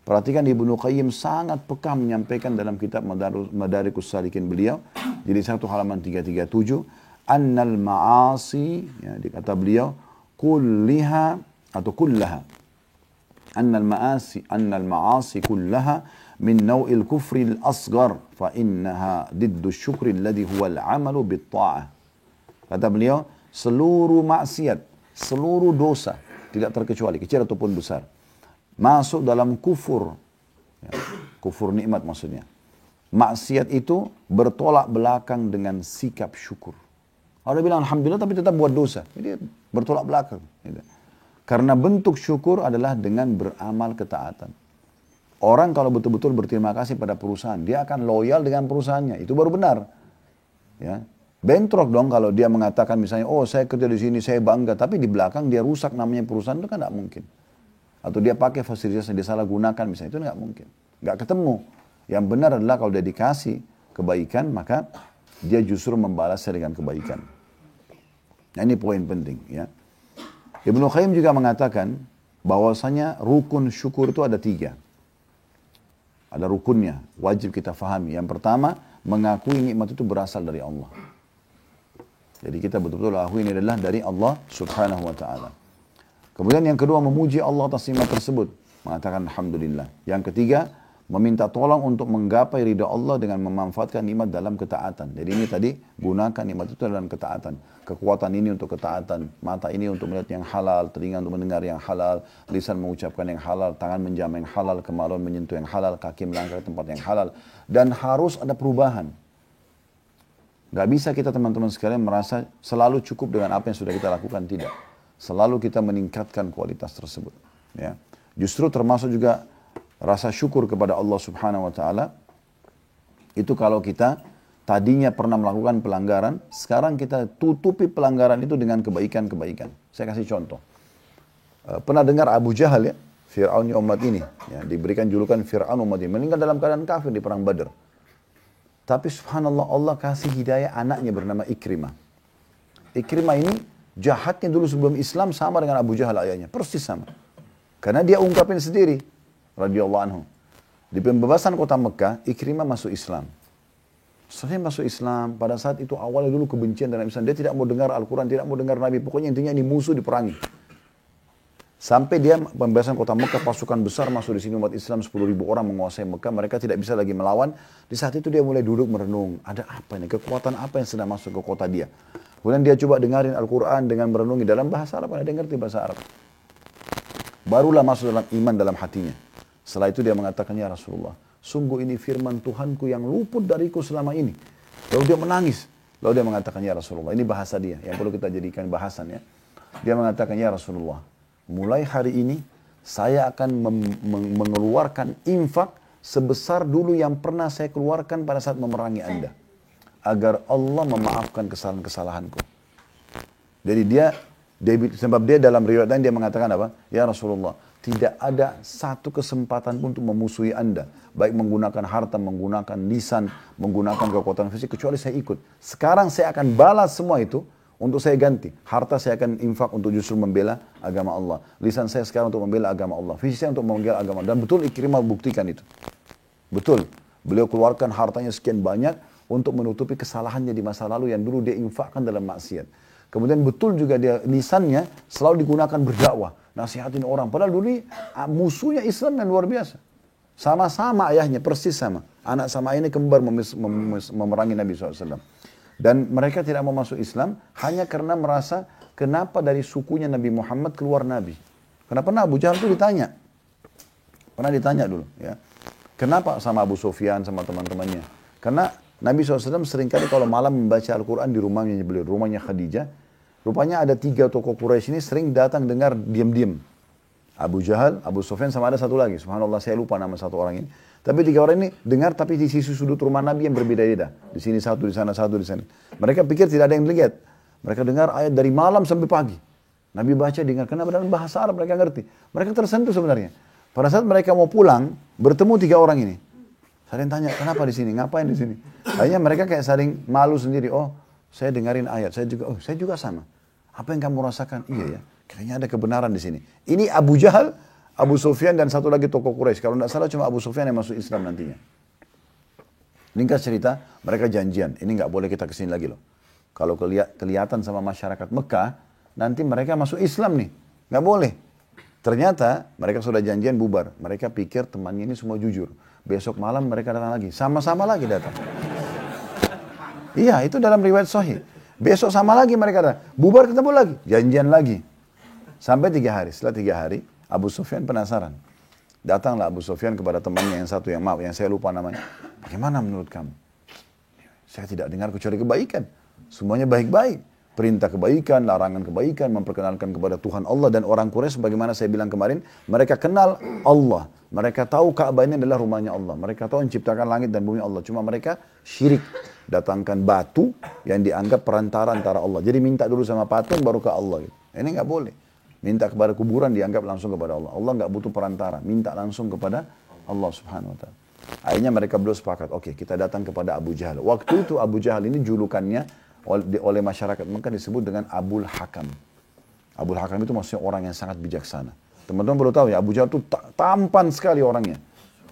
Perhatikan Ibnu Qayyim sangat peka menyampaikan dalam kitab Madarikus Salikin beliau. Jadi 1 halaman 337. Annal ma'asi, ya, dikata beliau, kulliha atau kullaha. Annal ma'asi kullaha min naw'il kufri al-asghar. Fa innaha diddu syukri alladhi huwa al-amalu bit-ta'ah. Kata beliau, seluruh maksiat, seluruh dosa, tidak terkecuali, kecil ataupun besar, masuk dalam kufur. Ya, kufur nikmat maksudnya. Maksiat itu bertolak belakang dengan sikap syukur. Orang bilang Alhamdulillah tapi tetap buat dosa. Jadi bertolak belakang. Gitu. Karena bentuk syukur adalah dengan beramal ketaatan. Orang kalau betul-betul berterima kasih pada perusahaan, dia akan loyal dengan perusahaannya. Itu baru benar. Ya. Bentrok dong kalau dia mengatakan misalnya, oh saya kerja di sini, saya bangga. Tapi di belakang dia rusak namanya perusahaan, itu kan tidak mungkin. Atau dia pakai fasilitas yang dia salah gunakan misalnya, itu tidak mungkin. Nggak ketemu. Yang benar adalah kalau dia dikasih kebaikan, maka dia justru membalasnya dengan kebaikan. Nah ini poin penting. Ya. Ibnu Qayyim juga mengatakan bahwasanya rukun syukur itu ada 3. Ada rukunnya, wajib kita fahami. Yang pertama, mengakui nikmat itu berasal dari Allah. Jadi kita betul-betul akui ini adalah dari Allah Subhanahu wa Ta'ala. Kemudian yang kedua, memuji Allah atas nikmat tersebut, mengatakan alhamdulillah. Yang ketiga, meminta tolong untuk menggapai ridha Allah dengan memanfaatkan nikmat dalam ketaatan. Jadi ini tadi gunakan nikmat itu dalam ketaatan. Kekuatan ini untuk ketaatan, mata ini untuk melihat yang halal, telinga untuk mendengar yang halal, lisan mengucapkan yang halal, tangan menjamah yang halal, kemaluan menyentuh yang halal, kaki melangkah ke tempat yang halal. Dan harus ada perubahan. Gak bisa kita teman-teman sekalian merasa selalu cukup dengan apa yang sudah kita lakukan, tidak. Selalu kita meningkatkan kualitas tersebut. Ya. Justru termasuk juga rasa syukur kepada Allah Subhanahu wa Ta'ala. Itu kalau kita tadinya pernah melakukan pelanggaran, sekarang kita tutupi pelanggaran itu dengan kebaikan-kebaikan. Saya kasih contoh. Pernah dengar Abu Jahal ya, Fir'aun umat ini, ya, diberikan julukan Fir'aun umat ini, meninggal dalam keadaan kafir di perang Badar. Tapi subhanallah Allah kasih hidayah anaknya bernama Ikrimah. Ikrimah ini jahatnya dulu sebelum Islam sama dengan Abu Jahal ayahnya, persis sama. Karena dia ungkapin sendiri, radhiyallahu anhu. Di pembebasan kota Mekah, Ikrimah masuk Islam. Setelah masuk Islam, pada saat itu awalnya dulu kebencian dalam Islam. Dia tidak mau dengar Al-Quran, tidak mau dengar Nabi. Pokoknya intinya ini musuh diperangi. Sampai dia pembebasan kota Mekah, pasukan besar masuk di sini, umat Islam 10.000 orang menguasai Mekah. Mereka tidak bisa lagi melawan. Di saat itu dia mulai duduk merenung. Ada apa ini? Kekuatan apa yang sedang masuk ke kota dia? Kemudian dia coba dengarin Al-Quran dengan merenungi dalam bahasa Arab. Dia ngerti bahasa Arab. Barulah masuk dalam iman dalam hatinya. Setelah itu dia mengatakan, ya Rasulullah, sungguh ini firman Tuhanku yang luput dariku selama ini. Lalu dia menangis. Lalu dia mengatakan, ya Rasulullah, ini bahasa dia yang perlu kita jadikan bahasan ya. Dia mengatakan, ya Rasulullah, mulai hari ini saya akan mengeluarkan infak sebesar dulu yang pernah saya keluarkan pada saat memerangi Anda. Agar Allah memaafkan kesalahan-kesalahanku. Jadi sebab dia dalam riwayat lain dia mengatakan apa? Ya Rasulullah, tidak ada satu kesempatan pun untuk memusuhi Anda. Baik menggunakan harta, menggunakan lisan, menggunakan kekuatan fisik, kecuali saya ikut. Sekarang saya akan balas semua itu untuk saya ganti. Harta saya akan infak untuk justru membela agama Allah. Lisan saya sekarang untuk membela agama Allah. Fisik saya untuk membela agama Allah. Dan betul Ikrimah buktikan itu. Betul. Beliau keluarkan hartanya sekian banyak untuk menutupi kesalahannya di masa lalu yang dulu dia infakkan dalam maksiat. Kemudian betul juga dia lisannya selalu digunakan berdakwah, nasihatin orang. Padahal dulu musuhnya Islam yang luar biasa. Sama-sama ayahnya, persis sama. Anak sama ini kembar memerangi Nabi SAW. Dan mereka tidak mau masuk Islam hanya karena merasa kenapa dari sukunya Nabi Muhammad keluar Nabi. Kenapa Abu Jahal itu ditanya. Pernah ditanya dulu. Ya. Kenapa sama Abu Sufyan, sama teman-temannya. Karena Nabi SAW seringkali kalau malam membaca Al-Quran di rumahnya beliau, rumahnya Khadijah. Rupanya ada 3 tokoh Quraisy ini sering datang dengar diam-diam. Abu Jahal, Abu Sufyan, sama ada satu lagi. Subhanallah saya lupa nama satu orang ini. Tapi 3 orang ini dengar tapi di sisi sudut rumah Nabi yang berbeda-beda. Di sini satu, di sana satu, di sana. Mereka pikir tidak ada yang lihat. Mereka dengar ayat dari malam sampai pagi. Nabi baca, dengar. Karena dalam bahasa Arab mereka ngerti. Mereka tersentuh sebenarnya. Pada saat mereka mau pulang, bertemu 3 orang ini. Saling tanya, kenapa di sini? Ngapain di sini? Akhirnya mereka kayak saling malu sendiri. Oh, saya dengarin ayat. Saya juga sama. Apa yang kamu rasakan? Iya ya. Kayaknya ada kebenaran di sini. Ini Abu Jahal, Abu Sufyan dan satu lagi tokoh Quraisy. Kalau tidak salah cuma Abu Sufyan yang masuk Islam nantinya. Ringkas cerita, mereka janjian. Ini nggak boleh kita kesini lagi loh. Kalau kelihatan sama masyarakat Mekah, nanti mereka masuk Islam nih. Nggak boleh. Ternyata mereka sudah janjian bubar. Mereka pikir temannya ini semua jujur. Besok malam mereka datang lagi. Sama-sama lagi datang. Iya, itu dalam riwayat sahih. Besok sama lagi mereka datang. Bubar ketemu lagi. Janjian lagi. Sampai 3 hari. Setelah 3 hari, Abu Sufyan penasaran. Datanglah Abu Sufyan kepada temannya yang satu yang maaf, yang saya lupa namanya. Bagaimana menurut kamu? Saya tidak dengar kecuali kebaikan. Semuanya baik-baik. Perintah kebaikan, larangan kebaikan, memperkenalkan kepada Tuhan Allah dan orang Quraisy sebagaimana saya bilang kemarin, mereka kenal Allah. Mereka tahu Ka'bah ini adalah rumahnya Allah. Mereka tahu menciptakan langit dan bumi Allah. Cuma mereka syirik. Datangkan batu yang dianggap perantara antara Allah. Jadi minta dulu sama patung baru ke Allah. Gitu. Ini nggak boleh. Minta kepada kuburan dianggap langsung kepada Allah. Allah nggak butuh perantara. Minta langsung kepada Allah Subhanahu Wa Taala. Akhirnya mereka berdua sepakat. Oke, kita datang kepada Abu Jahal. Waktu itu Abu Jahal ini julukannya oleh masyarakat Mekah disebut dengan Abul Hakam. Abul Hakam itu maksudnya orang yang sangat bijaksana. Teman-teman perlu tahu ya, Abu Jahal itu tampan sekali orangnya.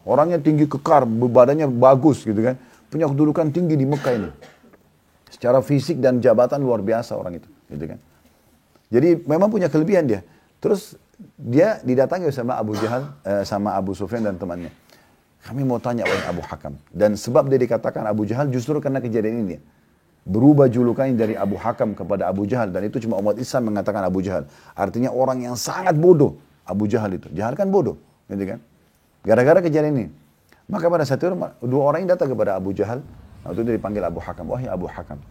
Orangnya tinggi kekar, badannya bagus gitu kan. Punya kedudukan tinggi di Mekah ini. Secara fisik dan jabatan luar biasa orang itu, gitu kan. Jadi memang punya kelebihan dia. Terus dia didatangi sama Abu Jahal, sama Abu Sufyan dan temannya. Kami mau tanya oleh Abu Hakam. Dan sebab dia dikatakan Abu Jahal justru karena kejadian ini. Berubah julukannya dari Abu Hakam kepada Abu Jahal. Dan itu cuma umat Islam mengatakan Abu Jahal. Artinya orang yang sangat bodoh. Abu Jahal itu. Jahal kan bodoh. Gitu kan? Gara-gara kejadian ini. Maka pada saat itu 2 orang yang datang kepada Abu Jahal. Waktu itu dipanggil Abu Hakam. Wahai Abu Hakam.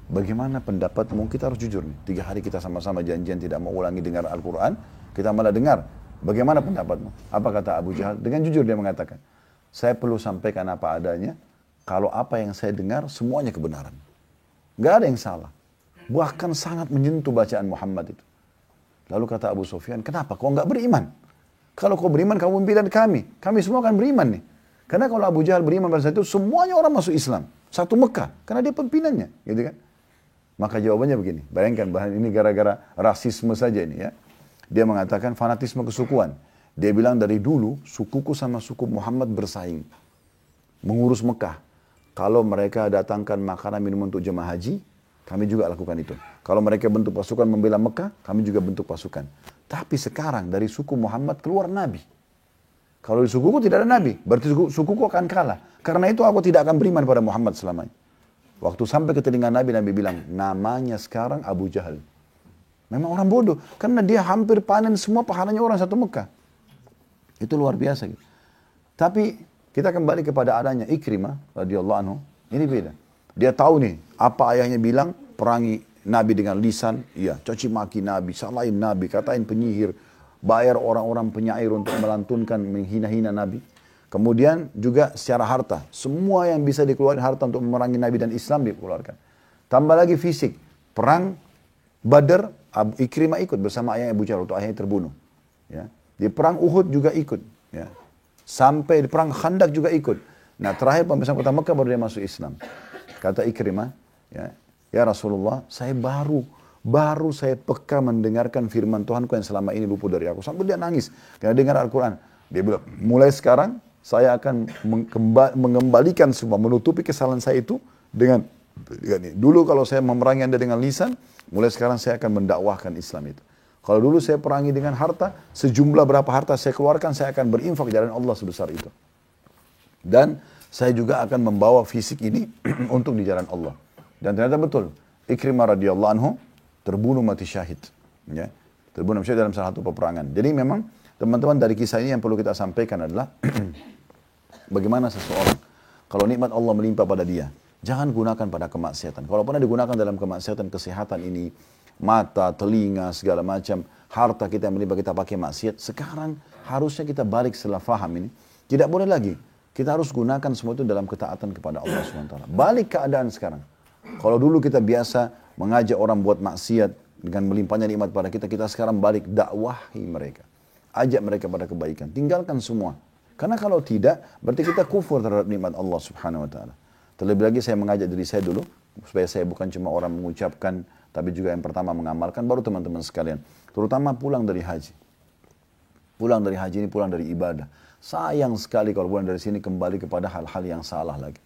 Bagaimana pendapatmu? Kita harus jujur nih. 3 hari kita sama-sama janjian tidak mau ulangi dengar Al-Quran. Kita malah dengar. Bagaimana pendapatmu? Apa kata Abu Jahal? Dengan jujur dia mengatakan. Saya perlu sampaikan apa adanya. Kalau apa yang saya dengar semuanya kebenaran. Gak ada yang salah. Bahkan sangat menyentuh bacaan Muhammad itu. Lalu kata Abu Sufyan, kenapa kau nggak beriman? Kalau kau beriman, kamu pimpinan kami. Kami semua akan beriman nih. Karena kalau Abu Jahal beriman pada saat itu, semuanya orang masuk Islam. Satu Mekah. Karena dia pimpinannya. Gitu kan? Maka jawabannya begini. Bayangkan, bahan ini gara-gara rasisme saja ini ya. Dia mengatakan fanatisme kesukuan. Dia bilang dari dulu, sukuku sama suku Muhammad bersaing. Mengurus Mekah. Kalau mereka datangkan makanan minum untuk jemaah haji, kami juga lakukan itu. Kalau mereka bentuk pasukan membela Mekah, kami juga bentuk pasukan. Tapi sekarang dari suku Muhammad keluar Nabi. Kalau di sukuku tidak ada Nabi, berarti sukuku akan kalah. Karena itu aku tidak akan beriman pada Muhammad selamanya. Waktu sampai ke telinga Nabi, Nabi bilang, namanya sekarang Abu Jahal. Memang orang bodoh, karena dia hampir panen semua pahalanya orang satu Mekah. Itu luar biasa. Gitu. Tapi kita kembali kepada adanya Ikrimah radhiyallahu anhu, ini beda. Dia tahu nih, apa ayahnya bilang, perangi Nabi dengan lisan, iya, caci maki Nabi, salahin Nabi, katain penyihir, bayar orang-orang penyair untuk melantunkan, menghina-hina Nabi. Kemudian juga secara harta, semua yang bisa dikeluarkan harta untuk memerangi Nabi dan Islam dikeluarkan. Tambah lagi fisik, perang Badar, Ikrimah ikut bersama ayahnya Abu Jahal, untuk ayahnya terbunuh. Ya. Di perang Uhud juga ikut. Ya. Sampai di perang Khandak juga ikut. Nah terakhir pembebasan kota Mekah baru dia masuk Islam. Kata Ikrimah, ya Rasulullah, saya baru saya peka mendengarkan firman Tuhanku yang selama ini luput dari aku. Sampai dia nangis karena dengar Al-Quran. Dia bilang, mulai sekarang saya akan mengembalikan semua, menutupi kesalahan saya itu dengan ini. Dulu kalau saya memerangi Anda dengan lisan, mulai sekarang saya akan mendakwahkan Islam itu. Kalau dulu saya perangi dengan harta, sejumlah berapa harta saya keluarkan, saya akan berinfak jalan Allah sebesar itu. Dan saya juga akan membawa fisik ini untuk di jalan Allah. Dan ternyata betul, Ikrimah radhiyallahu anhu terbunuh mati syahid. Ya. Terbunuh mati syahid dalam salah satu peperangan. Jadi memang teman-teman dari kisah ini yang perlu kita sampaikan adalah bagaimana seseorang kalau nikmat Allah melimpah pada dia, jangan gunakan pada kemaksiatan. Kalau pernah digunakan dalam kemaksiatan, kesehatan ini, mata, telinga, segala macam, harta kita yang melimpah kita pakai maksiat, sekarang harusnya kita balik setelah faham ini. Tidak boleh lagi. Kita harus gunakan semua itu dalam ketaatan kepada Allah SWT. Balik keadaan sekarang. Kalau dulu kita biasa mengajak orang buat maksiat dengan melimpahnya nikmat pada kita, kita sekarang balik dakwahi mereka. Ajak mereka pada kebaikan. Tinggalkan semua. Karena kalau tidak, berarti kita kufur terhadap nikmat Allah Subhanahu Wa Taala. Terlebih lagi saya mengajak diri saya dulu, supaya saya bukan cuma orang mengucapkan, tapi juga yang pertama mengamalkan, baru teman-teman sekalian. Terutama pulang dari haji. Pulang dari haji ini pulang dari ibadah. Sayang sekali kalau pulang dari sini kembali kepada hal-hal yang salah lagi.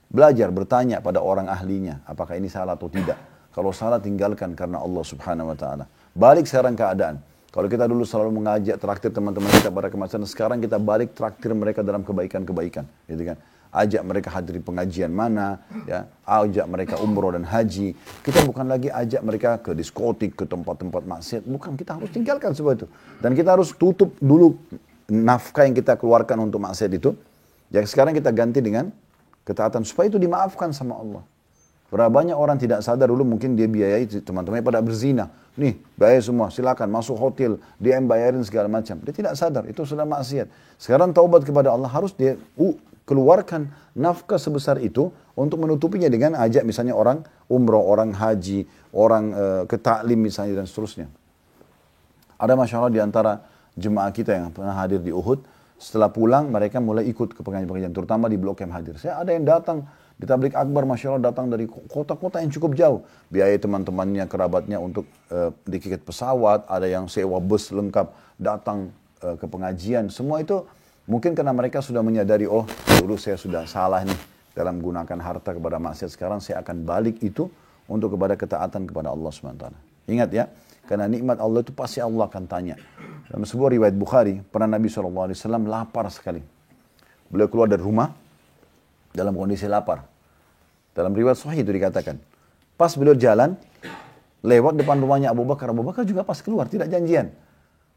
Belajar, bertanya pada orang ahlinya, apakah ini salah atau tidak. Kalau salah tinggalkan karena Allah Subhanahu Wa Taala. Balik sekarang keadaan. Kalau kita dulu selalu mengajak traktir teman-teman kita pada kemaksiatan, sekarang kita balik traktir mereka dalam kebaikan-kebaikan, gitu kan? Ajak mereka hadiri pengajian mana, ya, ajak mereka umroh dan haji. Kita bukan lagi ajak mereka ke diskotik, ke tempat-tempat maksiat, bukan, kita harus tinggalkan semua itu. Dan kita harus tutup dulu nafkah yang kita keluarkan untuk maksiat itu. Yang sekarang kita ganti dengan ketaatan supaya itu dimaafkan sama Allah. Berapa banyak orang tidak sadar dulu mungkin dia biayai teman-temannya pada berzina. Nih, bayar semua, silakan masuk hotel, dia yang bayarin segala macam. Dia tidak sadar, itu sudah maksiat. Sekarang taubat kepada Allah, harus dia keluarkan nafkah sebesar itu untuk menutupinya dengan ajak misalnya orang umroh, orang haji, orang ke taklim misalnya dan seterusnya. Ada Masya Allah di antara jemaah kita yang pernah hadir di Uhud, setelah pulang mereka mulai ikut ke pengajian-pengajian, terutama di blok yang hadir. Saya ada yang datang di tablik akbar, Masya Allah datang dari kota-kota yang cukup jauh. Biaya teman-temannya, kerabatnya untuk dikikat pesawat, ada yang sewa bus lengkap, datang ke pengajian. Semua itu mungkin karena mereka sudah menyadari, oh dulu saya sudah salah nih dalam menggunakan harta kepada maksiat, sekarang saya akan balik itu untuk kepada ketaatan kepada Allah SWT. Ingat ya, karena nikmat Allah itu pasti Allah akan tanya. Dalam sebuah riwayat Bukhari, pernah Nabi SAW lapar sekali. Beliau keluar dari rumah dalam kondisi lapar. Dalam riwayat sahih itu dikatakan, pas beliau jalan, lewat depan rumahnya Abu Bakar. Abu Bakar juga pas keluar, tidak janjian.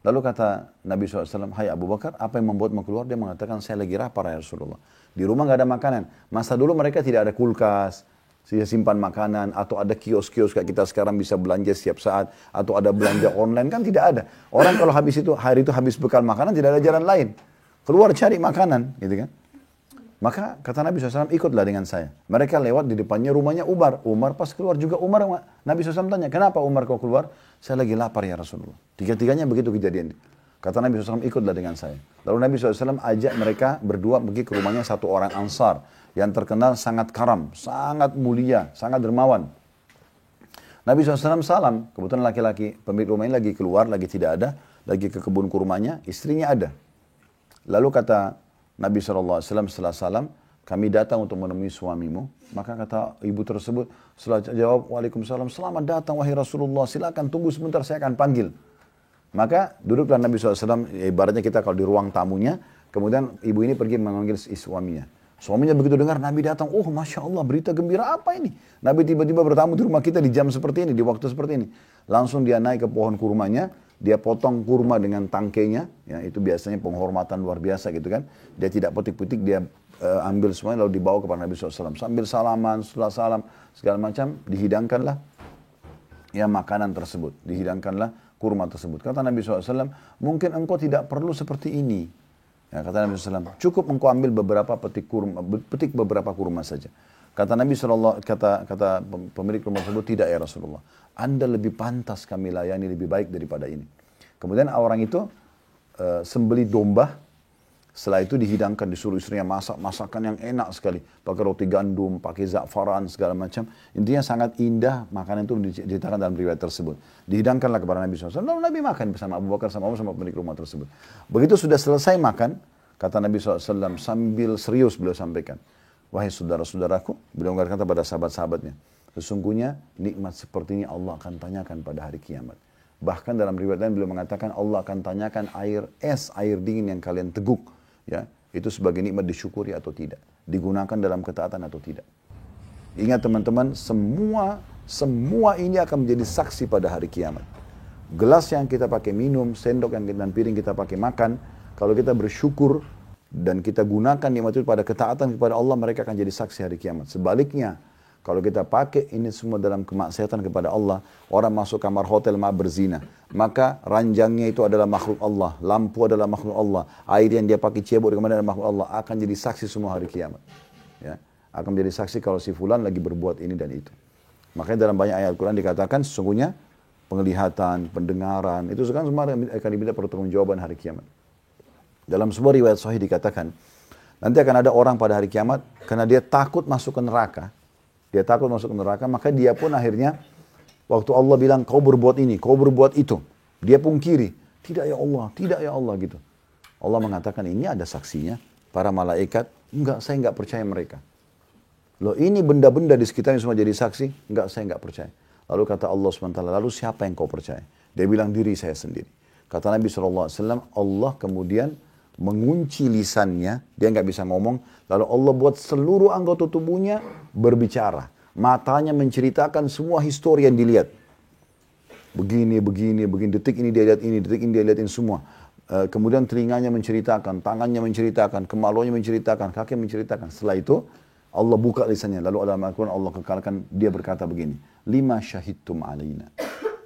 Lalu kata Nabi SAW, hai Abu Bakar, apa yang membuatmu keluar? Dia mengatakan, saya lagi lapar ya Rasulullah. Di rumah nggak ada makanan. Masa dulu mereka tidak ada kulkas, simpan makanan, atau ada kios-kios kayak kita sekarang bisa belanja setiap saat, atau ada belanja online, kan tidak ada. Orang kalau habis itu, hari itu habis bekal makanan, tidak ada jalan lain. Keluar cari makanan, gitu kan. Maka kata Nabi SAW, ikutlah dengan saya. Mereka lewat di depannya rumahnya Umar. Umar pas keluar juga Umar. Nabi SAW tanya, kenapa Umar kau keluar? Saya lagi lapar ya Rasulullah. Tiga-tiganya begitu kejadian. Kata Nabi SAW, ikutlah dengan saya. Lalu Nabi SAW ajak mereka berdua pergi ke rumahnya satu orang Ansar. Yang terkenal sangat karam, sangat mulia, sangat dermawan. Nabi SAW salam. Kebetulan laki-laki pemilik rumah ini lagi keluar, lagi tidak ada. Lagi ke kebun kurmanya, istrinya ada. Lalu kata Nabi SAW setelah salam, kami datang untuk menemui suamimu. Maka kata ibu tersebut, setelah jawab, Waalaikumsalam, selamat datang wahai Rasulullah, silakan tunggu sebentar, saya akan panggil. Maka duduklah Nabi SAW, ibaratnya kita kalau di ruang tamunya, kemudian ibu ini pergi memanggil suaminya. Suaminya begitu dengar Nabi datang, oh Masya Allah, berita gembira apa ini? Nabi tiba-tiba bertamu di rumah kita di jam seperti ini, di waktu seperti ini. Langsung dia naik ke pohon kurmanya, dia potong kurma dengan tangkainya, ya, itu biasanya penghormatan luar biasa gitu kan. Dia tidak petik-petik, dia ambil semuanya lalu dibawa kepada Nabi SAW. Sambil salaman, setelah salam, segala macam, dihidangkanlah ya makanan tersebut. Dihidangkanlah kurma tersebut. Kata Nabi SAW, mungkin engkau tidak perlu seperti ini. Ya, kata Nabi SAW, cukup engkau ambil beberapa petik beberapa kurma saja. Kata Nabi SAW, kata pemilik rumah tersebut, tidak ya Rasulullah. Anda lebih pantas kami layani lebih baik daripada ini. Kemudian orang itu sembeli domba. Setelah itu dihidangkan, disuruh istrinya masak masakan yang enak sekali. Pakai roti gandum, pakai za'faran, segala macam. Intinya sangat indah makanan itu diceritakan dalam riwayat tersebut. Dihidangkanlah kepada Nabi SAW. Lalu Nabi makan bersama Abu Bakar sama Umar sama pemilik rumah tersebut. Begitu sudah selesai makan, kata Nabi SAW sambil serius beliau sampaikan. Wahai saudara-saudaraku, beliau mengatakan pada sahabat-sahabatnya. Sesungguhnya nikmat seperti ini Allah akan tanyakan pada hari kiamat. Bahkan dalam riwayat lain beliau mengatakan Allah akan tanyakan air dingin yang kalian teguk. Ya, itu sebagai nikmat disyukuri atau tidak, digunakan dalam ketaatan atau tidak. Ingat teman-teman, semua ini akan menjadi saksi pada hari kiamat. Gelas yang kita pakai minum, sendok yang dan piring kita pakai makan, kalau kita bersyukur dan kita gunakan nikmat itu pada ketaatan kepada Allah, mereka akan jadi saksi hari kiamat. Sebaliknya, kalau kita pakai ini semua dalam kemaksiatan kepada Allah, orang masuk kamar hotel berzina, maka ranjangnya itu adalah makhluk Allah, lampu adalah makhluk Allah, air yang dia pakai cebok di adalah makhluk Allah, akan jadi saksi semua hari kiamat. Ya, akan menjadi saksi kalau si fulan lagi berbuat ini dan itu. Makanya dalam banyak ayat Al-Quran dikatakan sesungguhnya penglihatan, pendengaran, itu sekarang semua akan diminta pertanggungjawaban hari kiamat. Dalam sebuah riwayat sahih dikatakan, nanti akan ada orang pada hari kiamat, karena dia takut masuk ke neraka. Dia takut masuk ke neraka, maka dia pun akhirnya, waktu Allah bilang, kau berbuat ini, kau berbuat itu. Dia pungkiri, tidak ya Allah gitu. Allah mengatakan, ini ada saksinya. Para malaikat, enggak, saya enggak percaya mereka. Loh ini benda-benda di sekitarnya semua jadi saksi? Enggak, saya enggak percaya. Lalu kata Allah SWT, lalu siapa yang kau percaya? Dia bilang, diri saya sendiri. Kata Nabi SAW, Allah kemudian mengunci lisannya, dia nggak bisa ngomong, lalu Allah buat seluruh anggota tubuhnya berbicara. Matanya menceritakan semua histori yang dilihat. Begini, detik ini dia lihat ini, detik ini dia lihat ini semua. Kemudian telinganya menceritakan, tangannya menceritakan, kemaluannya menceritakan, kaki menceritakan. Setelah itu, Allah buka lisannya, lalu dalam Al-Quran Allah kekalkan, dia berkata begini, lima syahidtum alaina.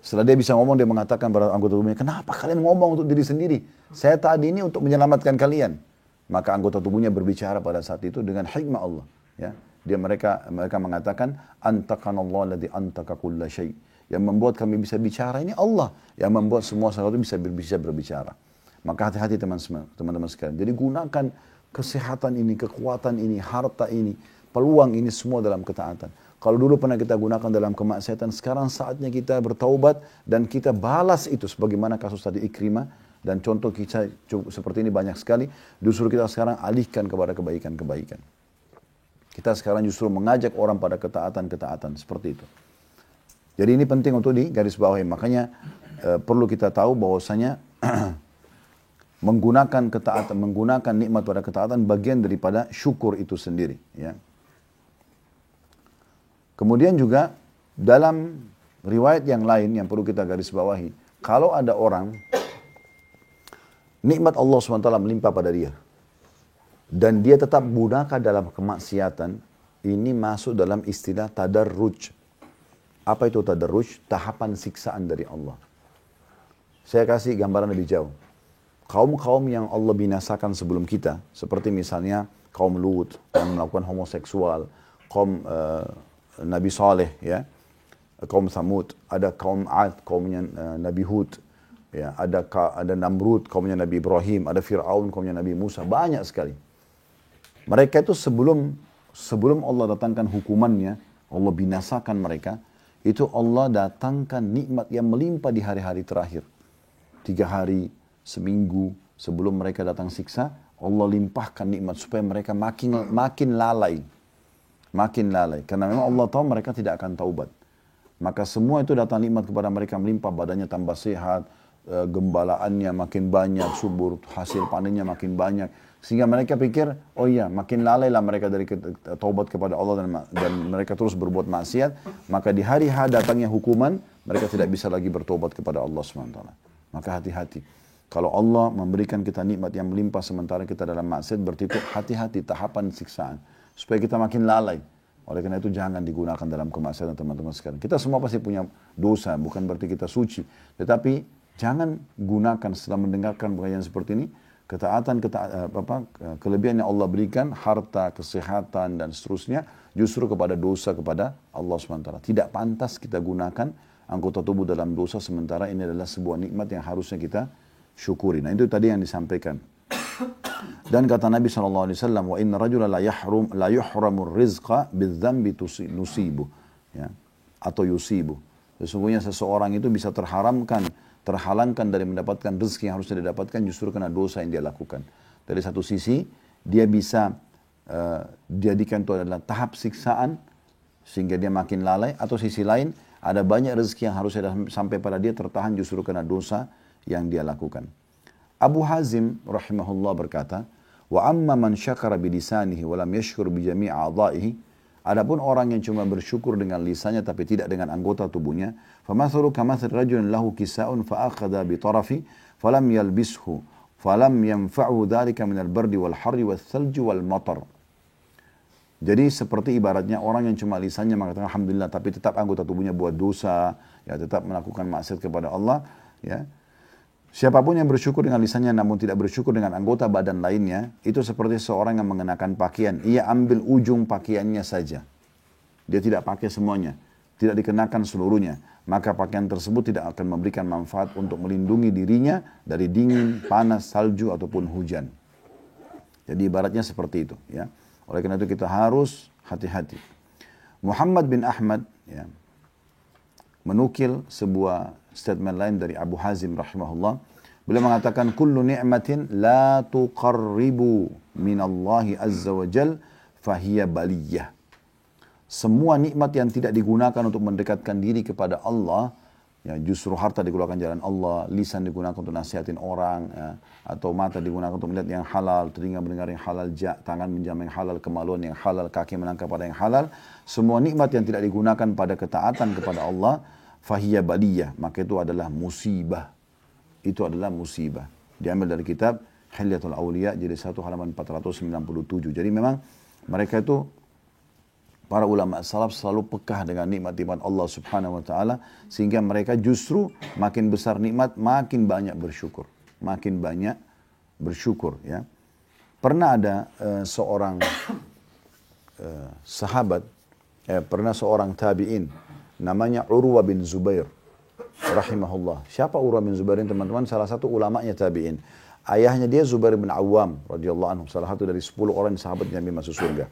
Setelah dia bisa ngomong, dia mengatakan pada anggota tubuhnya, kenapa kalian ngomong untuk diri sendiri? Saya tadi ini untuk menyelamatkan kalian. Maka anggota tubuhnya berbicara pada saat itu dengan hikmah Allah. Ya, mereka mengatakan, antakanallah alladzi antaka kulla syai'. Yang membuat kami bisa bicara ini Allah. Yang membuat semua sesuatu bisa berbicara. Maka hati-hati teman-teman sekalian. Jadi gunakan kesehatan ini, kekuatan ini, harta ini, peluang ini semua dalam ketaatan. Kalau dulu pernah kita gunakan dalam kemaksiatan, sekarang saatnya kita bertaubat dan kita balas itu. Sebagaimana kasus tadi Ikrimah dan contoh kita seperti ini banyak sekali. Justru kita sekarang alihkan kepada kebaikan-kebaikan. Kita sekarang justru mengajak orang pada ketaatan-ketaatan seperti itu. Jadi ini penting untuk digarisbawahi. Makanya perlu kita tahu bahwasanya menggunakan ketaatan, menggunakan nikmat pada ketaatan bagian daripada syukur itu sendiri. Ya. Kemudian juga dalam riwayat yang lain yang perlu kita garis bawahi, kalau ada orang nikmat Allah SWT melimpah pada dia dan dia tetap gunakan dalam kemaksiatan, ini masuk dalam istilah tadarruj. Apa itu tadarruj? Tahapan siksaan dari Allah. Saya kasih gambaran lebih jauh. Kaum-kaum yang Allah binasakan sebelum kita, seperti misalnya kaum Lut yang melakukan homoseksual, kaum Nabi Saleh, ya, kaum Samud, ada kaum Ad, kaumnya Nabi Hud, ya, ada Namrud, kaumnya Nabi Ibrahim, ada Fir'aun, kaumnya Nabi Musa, banyak sekali. Mereka itu sebelum Allah datangkan hukumannya, Allah binasakan mereka, itu Allah datangkan nikmat yang melimpah di hari-hari terakhir. 3 hari, seminggu sebelum mereka datang siksa, Allah limpahkan nikmat supaya mereka makin lalai. Makin lalai. Karena memang Allah tahu mereka tidak akan taubat. Maka semua itu datang nikmat kepada mereka melimpah, badannya tambah sehat, gembalaannya makin banyak, subur, hasil panennya makin banyak. Sehingga mereka pikir, oh iya, makin lalai lah mereka dari taubat kepada Allah dan mereka terus berbuat maksiat. Maka di hari H datangnya hukuman, mereka tidak bisa lagi bertobat kepada Allah SWT. Maka hati-hati. Kalau Allah memberikan kita nikmat yang melimpah sementara kita dalam maksiat, berarti itu hati-hati tahapan siksaan. Supaya kita makin lalai. Oleh karena itu jangan digunakan dalam kemaksiatan teman-teman sekalian. Kita semua pasti punya dosa, bukan berarti kita suci. Tetapi jangan gunakan setelah mendengarkan pengajian seperti ini, kelebihan yang Allah berikan, harta, kesehatan, dan seterusnya, justru kepada dosa kepada Allah SWT. Tidak pantas kita gunakan anggota tubuh dalam dosa, sementara ini adalah sebuah nikmat yang harusnya kita syukuri. Nah itu tadi yang disampaikan. Dan kata Nabi SAW, wa inna rajula la yuhramur rizqa bidzambi nusibu, ya, atau yusibu. Sesungguhnya seseorang itu bisa terhalangkan dari mendapatkan rezeki yang harusnya didapatkan justru karena dosa yang dia lakukan. Dari satu sisi, dia bisa dijadikan itu adalah tahap siksaan, sehingga dia makin lalai. Atau sisi lain, ada banyak rezeki yang harusnya sampai pada dia tertahan justru karena dosa yang dia lakukan. Abu Hazim rahimahullah berkata, wa amma man syakara bilisanihi wa lam yashkur bi jami' a'dha'ihi, adapun orang yang cuma bersyukur dengan lisannya tapi tidak dengan anggota tubuhnya, famathalu kamathal rajulin lahu kisa'un fa akhadha bi tarafi falam yalbishu falam yanfa'u dhalika min al-bardi wal harri wal thalji wal matar. Jadi seperti ibaratnya orang yang cuma lisannya mengatakan alhamdulillah tapi tetap anggota tubuhnya buat dosa, ya tetap melakukan maksiat kepada Allah, ya. Siapapun yang bersyukur dengan lisannya namun tidak bersyukur dengan anggota badan lainnya, itu seperti seorang yang mengenakan pakaian. Ia ambil ujung pakaiannya saja. Dia tidak pakai semuanya. Tidak dikenakan seluruhnya. Maka pakaian tersebut tidak akan memberikan manfaat untuk melindungi dirinya dari dingin, panas, salju, ataupun hujan. Jadi ibaratnya seperti itu. Ya. Oleh karena itu kita harus hati-hati. Muhammad bin Ahmad ya, menukil sebuah statement lain dari Abu Hazim rahimahullah. Beliau mengatakan, kullu ni'matin la tuqarribu minallahi azza wa jal fahiya baliyah. Semua nikmat yang tidak digunakan untuk mendekatkan diri kepada Allah, ya justru harta digunakan jalan Allah, lisan digunakan untuk nasihatin orang, ya, atau mata digunakan untuk melihat yang halal, telinga mendengar yang halal, tangan menjamah yang halal, kemaluan yang halal, kaki melangkah pada yang halal. Semua nikmat yang tidak digunakan pada ketaatan kepada Allah, fahiyya baliyah, maka itu adalah musibah. Itu adalah musibah. Diambil dari kitab Hilyatul Awliya, jadi 1 halaman 497. Jadi memang mereka itu, para ulama salaf selalu pekah dengan nikmat-nikmat Allah subhanahu wa ta'ala, sehingga mereka justru makin besar nikmat, makin banyak bersyukur. Makin banyak bersyukur. Ya. Pernah ada seorang sahabat, pernah seorang tabi'in, namanya Urwa bin Zubair rahimahullah. Siapa Urwa bin Zubair ini teman-teman? Salah satu ulamanya tabi'in. Ayahnya dia Zubair bin Awam radhiyallahu anhu, salah satu dari 10 orang sahabat Nabi masuk surga.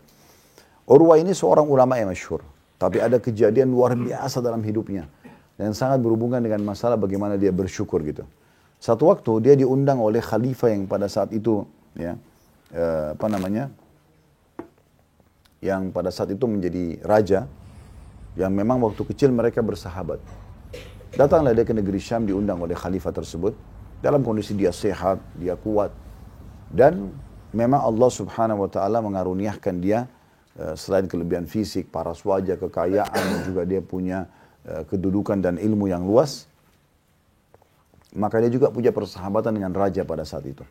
Urwa ini seorang ulama yang masyhur, tapi ada kejadian luar biasa dalam hidupnya dan sangat berhubungan dengan masalah bagaimana dia bersyukur gitu. Satu waktu dia diundang oleh khalifah yang pada saat itu ya yang pada saat itu menjadi raja, yang memang waktu kecil mereka bersahabat. Datanglah dia ke negeri Syam, diundang oleh khalifah tersebut. Dalam kondisi dia sehat, dia kuat. Dan memang Allah subhanahu wa ta'ala mengaruniakan dia, selain kelebihan fisik, paras wajah, kekayaan, juga dia punya kedudukan dan ilmu yang luas. Maka dia juga punya persahabatan dengan raja pada saat itu.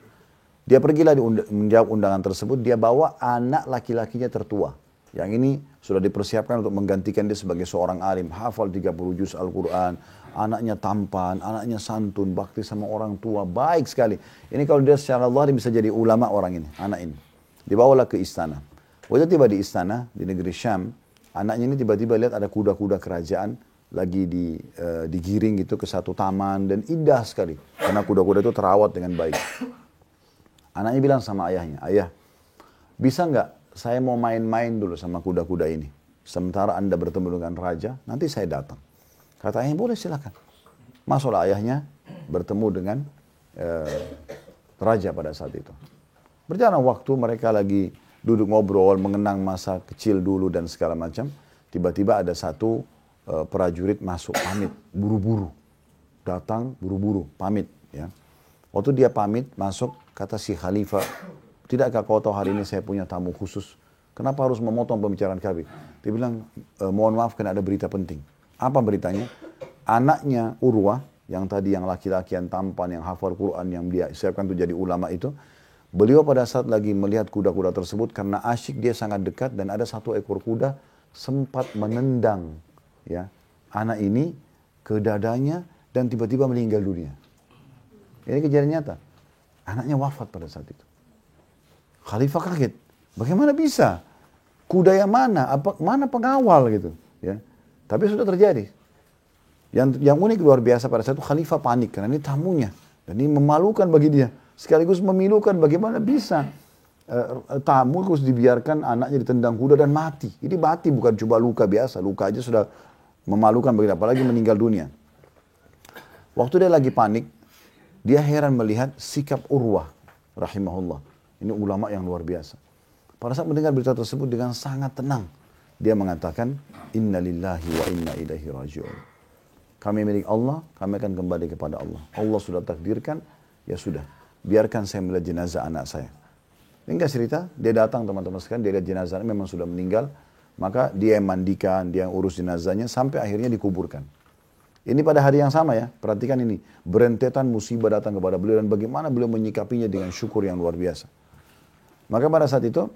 Dia pergilah menjawab undangan tersebut, dia bawa anak laki-lakinya tertua. Yang ini sudah dipersiapkan untuk menggantikan dia sebagai seorang alim, hafal 30 juz Al-Quran, anaknya tampan, anaknya santun, bakti sama orang tua, baik sekali. Ini kalau dia secara Allah bisa jadi ulama orang ini, anak ini. Dibawalah ke istana. Waktu tiba di istana, di negeri Syam, anaknya ini tiba-tiba lihat ada kuda-kuda kerajaan lagi digiring gitu ke satu taman, dan indah sekali. Karena kuda-kuda itu terawat dengan baik. Anaknya bilang sama ayahnya, ayah, bisa nggak saya mau main-main dulu sama kuda-kuda ini. Sementara Anda bertemu dengan raja, nanti saya datang. Kata ayahnya, boleh silakan. Masuklah ayahnya bertemu dengan raja pada saat itu. Berjalan waktu, mereka lagi duduk ngobrol, mengenang masa kecil dulu dan segala macam. Tiba-tiba ada satu prajurit masuk pamit, buru-buru. Datang buru-buru, pamit. Ya. Waktu dia pamit, masuk, kata si khalifah, tidakkah kau tahu hari ini saya punya tamu khusus? Kenapa harus memotong pembicaraan kami? Dia bilang, mohon maaf karena ada berita penting. Apa beritanya? Anaknya Urwah, yang tadi yang laki-laki yang tampan, yang hafal Quran, yang dia siapkan untuk jadi ulama itu, beliau pada saat lagi melihat kuda-kuda tersebut, karena asyik dia sangat dekat dan ada satu ekor kuda sempat menendang ya anak ini ke dadanya dan tiba-tiba meninggal dunia. Ini kejadian nyata. Anaknya wafat pada saat itu. Khalifah kaget. Bagaimana bisa? Kuda yang mana? Mana pengawal gitu? Ya. Tapi sudah terjadi. Yang unik luar biasa pada saat itu Khalifah panik karena ini tamunya dan ini memalukan bagi dia. Sekaligus memilukan bagaimana bisa tamu harus dibiarkan anaknya ditendang kuda dan mati. Ini mati bukan cuma luka biasa, luka aja sudah memalukan bagi dia, apalagi meninggal dunia. Waktu dia lagi panik, dia heran melihat sikap Urwah rahimahullah. Ini ulama yang luar biasa. Pada saat mendengar berita tersebut dengan sangat tenang, dia mengatakan, Inna lillahi wa inna ilaihi raji'un. Kami milik Allah, kami akan kembali kepada Allah. Allah sudah takdirkan, ya sudah. Biarkan saya melihat jenazah anak saya. Enggak cerita, dia datang teman-teman sekalian, dia lihat jenazahnya memang sudah meninggal. Maka dia yang mandikan, dia yang urus jenazahnya sampai akhirnya dikuburkan. Ini pada hari yang sama ya, perhatikan ini. Berentetan musibah datang kepada beliau dan bagaimana beliau menyikapinya dengan syukur yang luar biasa. Maka pada saat itu,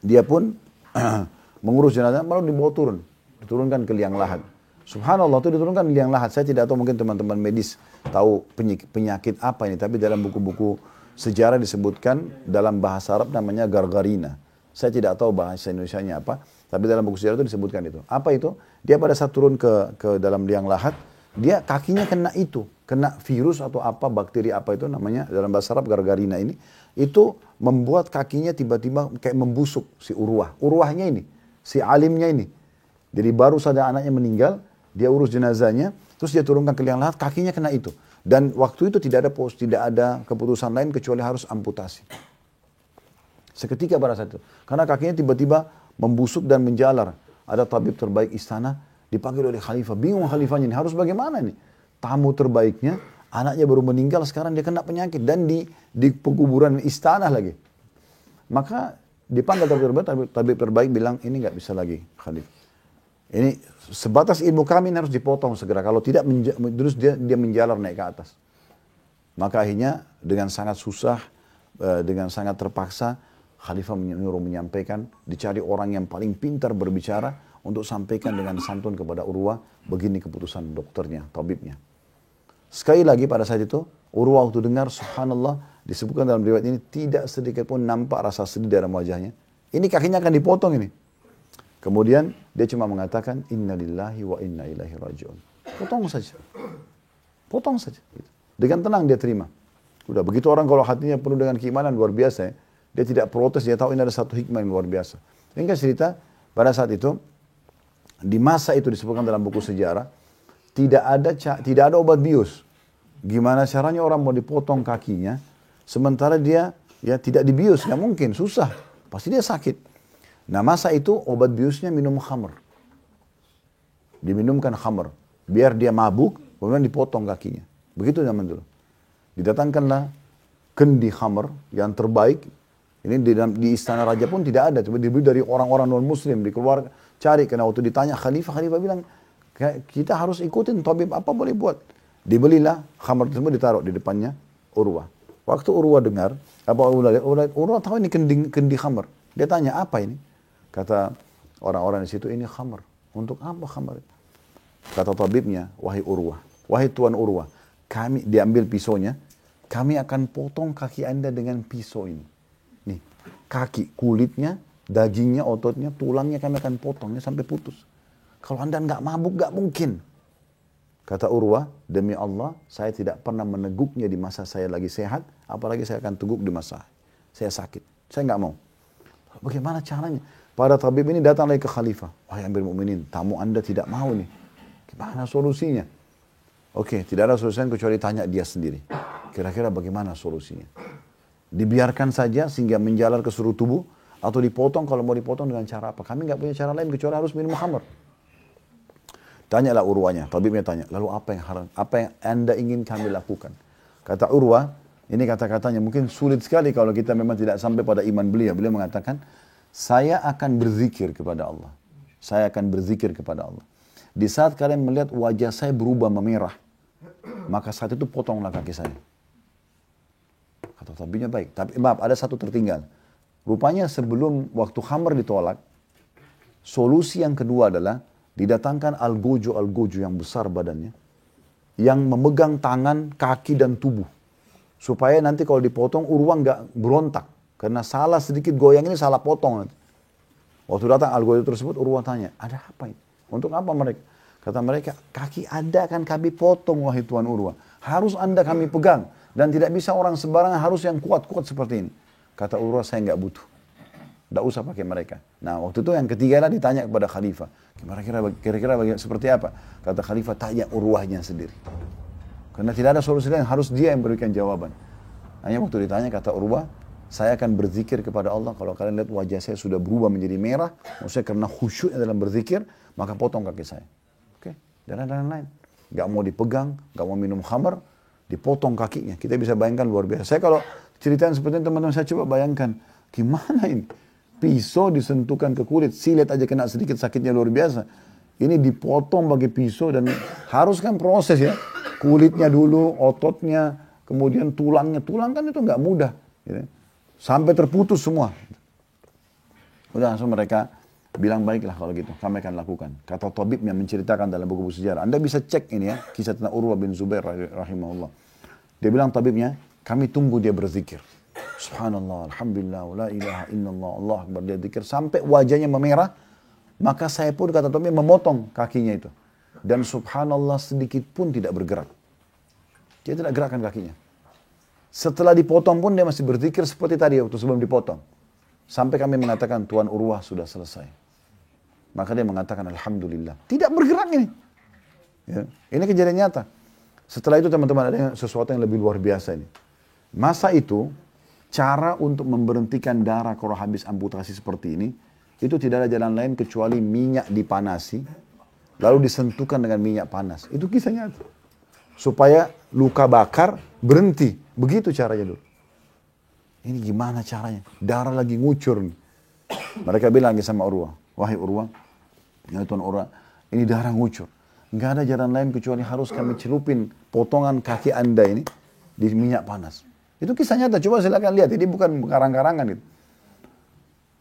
dia pun mengurus jenazah, lalu dibawa turun. Diturunkan ke liang lahat. Subhanallah itu diturunkan ke liang lahat. Saya tidak tahu mungkin teman-teman medis tahu penyakit apa ini. Tapi dalam buku-buku sejarah disebutkan dalam bahasa Arab namanya gargarina. Saya tidak tahu bahasa Indonesianya apa. Tapi dalam buku sejarah itu disebutkan itu. Apa itu? Dia pada saat turun ke dalam liang lahat. Dia kakinya kena itu. Kena virus atau apa, bakteri apa itu namanya. Dalam bahasa Arab gargarina ini. Itu membuat kakinya tiba-tiba kayak membusuk si Urwah. Urwahnya ini. Si alimnya ini. Jadi baru saja anaknya meninggal. Dia urus jenazahnya. Terus dia turunkan ke liang lahat. Kakinya kena itu. Dan waktu itu tidak ada keputusan lain kecuali harus amputasi. Seketika pada saat itu. Karena kakinya tiba-tiba membusuk dan menjalar. Ada tabib terbaik istana. Dipanggil oleh khalifah. Bingung khalifahnya ini. Harus bagaimana nih? Tamu terbaiknya. Anaknya baru meninggal. Sekarang dia kena penyakit. Dan di pekuburan istana lagi. Maka dipanggil tabib terbaik bilang. Ini nggak bisa lagi khalifah. Ini sebatas ilmu kami ini harus dipotong segera. Kalau tidak, terus dia menjalar naik ke atas. Maka akhirnya dengan sangat susah, dengan sangat terpaksa, Khalifah menyuruh menyampaikan, dicari orang yang paling pintar berbicara untuk sampaikan dengan santun kepada Urwah, begini keputusan dokternya, tabibnya. Sekali lagi pada saat itu, Urwah waktu dengar, subhanallah, disebutkan dalam riwayat ini, tidak sedikit pun nampak rasa sedih dalam wajahnya. Ini kakinya akan dipotong ini. Kemudian dia cuma mengatakan inna lillahi wa inna ilaihi raji'un. Potong saja. Potong saja. Dengan tenang dia terima. Udah begitu orang kalau hatinya penuh dengan keimanan luar biasa ya. Dia tidak protes, dia tahu ini ada satu hikmah yang luar biasa. Sehingga cerita pada saat itu di masa itu disebutkan dalam buku sejarah tidak ada obat bius. Gimana caranya orang mau dipotong kakinya sementara dia ya tidak dibius, nggak mungkin, susah. Pasti dia sakit. Nah masa itu obat biusnya minum khamr. Diminumkan khamr. Biar dia mabuk, kemudian dipotong kakinya. Begitu zaman dulu. Didatangkanlah kendi khamr yang terbaik. Ini di istana raja pun tidak ada. Cuma dibeli dari orang-orang non-muslim. Dikeluarkan, cari. Karena waktu ditanya khalifah bilang, kita harus ikutin tabib apa boleh buat. Dibelilah khamr tersebut ditaruh di depannya Urwah. Waktu Urwah dengar, Urwah tahu ini kendi khamr. Dia tanya, apa ini? Kata orang-orang di situ, ini khamr. Untuk apa khamr? Kata tabibnya, wahai Urwah, wahai Tuan Urwah, kami diambil pisaunya, kami akan potong kaki Anda dengan pisau ini. Nih, kaki, kulitnya, dagingnya, ototnya, tulangnya kami akan potongnya sampai putus. Kalau Anda nggak mabuk, nggak mungkin. Kata Urwah, demi Allah, saya tidak pernah meneguknya di masa saya lagi sehat, apalagi saya akan teguk di masa saya sakit. Saya nggak mau. Bagaimana caranya? Para tabib ini datang lagi ke khalifah. Wahai Amir Mu'minin, tamu Anda tidak mau nih. Gimana solusinya? Oke, tidak ada solusinya kecuali tanya dia sendiri. Kira-kira bagaimana solusinya? Dibiarkan saja sehingga menjalar ke seluruh tubuh, atau dipotong kalau mau dipotong dengan cara apa? Kami nggak punya cara lain kecuali harus minum khamr. Tanyalah Urwanya, tabibnya tanya, lalu apa yang haram? Apa yang Anda ingin kami lakukan? Kata Urwa, ini kata-katanya mungkin sulit sekali kalau kita memang tidak sampai pada iman beliau. Beliau mengatakan, saya akan berzikir kepada Allah. Saya akan berzikir kepada Allah. Di saat kalian melihat wajah saya berubah memerah, maka saat itu potonglah kaki saya. Kata tabibnya baik. Tapi maaf, ada satu tertinggal. Rupanya sebelum waktu khamr ditolak, solusi yang kedua adalah didatangkan algojo yang besar badannya, yang memegang tangan, kaki, dan tubuh. Supaya nanti kalau dipotong, Urwa nggak berontak. Karena salah sedikit goyang ini salah potong nanti. Waktu datang algojo tersebut, Urwa tanya, ada apa ini? Untuk apa mereka? Kata mereka, kaki Anda akan kami potong, wahai Tuan Urwa. Harus Anda kami pegang. Dan tidak bisa orang sembarangan, harus yang kuat-kuat seperti ini. Kata Urwa, saya nggak butuh. Tidak usah pakai mereka. Nah, waktu itu yang ketiga lah ditanya kepada Khalifah. Kira-kira seperti apa? Kata Khalifah, tanya Urwahnya sendiri. Karena tidak ada solusi lain, harus dia yang berikan jawaban. Hanya waktu ditanya, kata Urwah, saya akan berzikir kepada Allah. Kalau kalian lihat wajah saya sudah berubah menjadi merah, maksudnya karena khusyuk dalam berzikir, maka potong kaki saya. Oke, dan lain-lain. Gak mau dipegang, gak mau minum khamar, dipotong kakinya. Kita bisa bayangkan luar biasa. Saya kalau ceritaan seperti ini, teman-teman, saya coba bayangkan, gimana ini? Pisau disentuhkan ke kulit, silet aja kena sedikit, sakitnya luar biasa. Ini dipotong pakai pisau dan harus kan proses ya. Kulitnya dulu, ototnya, kemudian tulangnya. Tulang kan itu nggak mudah. Gitu. Sampai terputus semua. Udah langsung mereka bilang, baiklah kalau gitu, kami akan lakukan. Kata tabib yang menceritakan dalam buku-buku sejarah. Anda bisa cek ini ya, kisah tentang Urwa bin Zubair rahimahullah. Dia bilang tabibnya, kami tunggu dia berzikir. Subhanallah, alhamdulillah, la ilaha illallah, Allah akbar, dia zikir sampai wajahnya memerah. Maka saya pun, kata tabib, memotong kakinya itu. Dan subhanallah sedikit pun tidak bergerak. Dia tidak gerakkan kakinya. Setelah dipotong pun dia masih berzikir seperti tadi waktu sebelum dipotong. Sampai kami mengatakan, Tuan Urwah sudah selesai. Maka dia mengatakan, alhamdulillah. Tidak bergerak ini. Ya. Ini kejadian nyata. Setelah itu teman-teman ada sesuatu yang lebih luar biasa ini. Masa itu, cara untuk memberhentikan darah kalau habis amputasi seperti ini, itu tidak ada jalan lain kecuali minyak dipanasi, lalu disentuhkan dengan minyak panas. Itu kisahnya. Supaya luka bakar berhenti. Begitu caranya dulu. Ini gimana caranya? Darah lagi ngucur. Mereka bilang lagi sama Urwa, wahai Urwa, ya Tuan Urwa, ini darah ngucur. Nggak ada jalan lain kecuali harus kami celupin potongan kaki Anda ini di minyak panas. Itu kisah nyata, coba silakan lihat. Ini bukan karang-karangan gitu.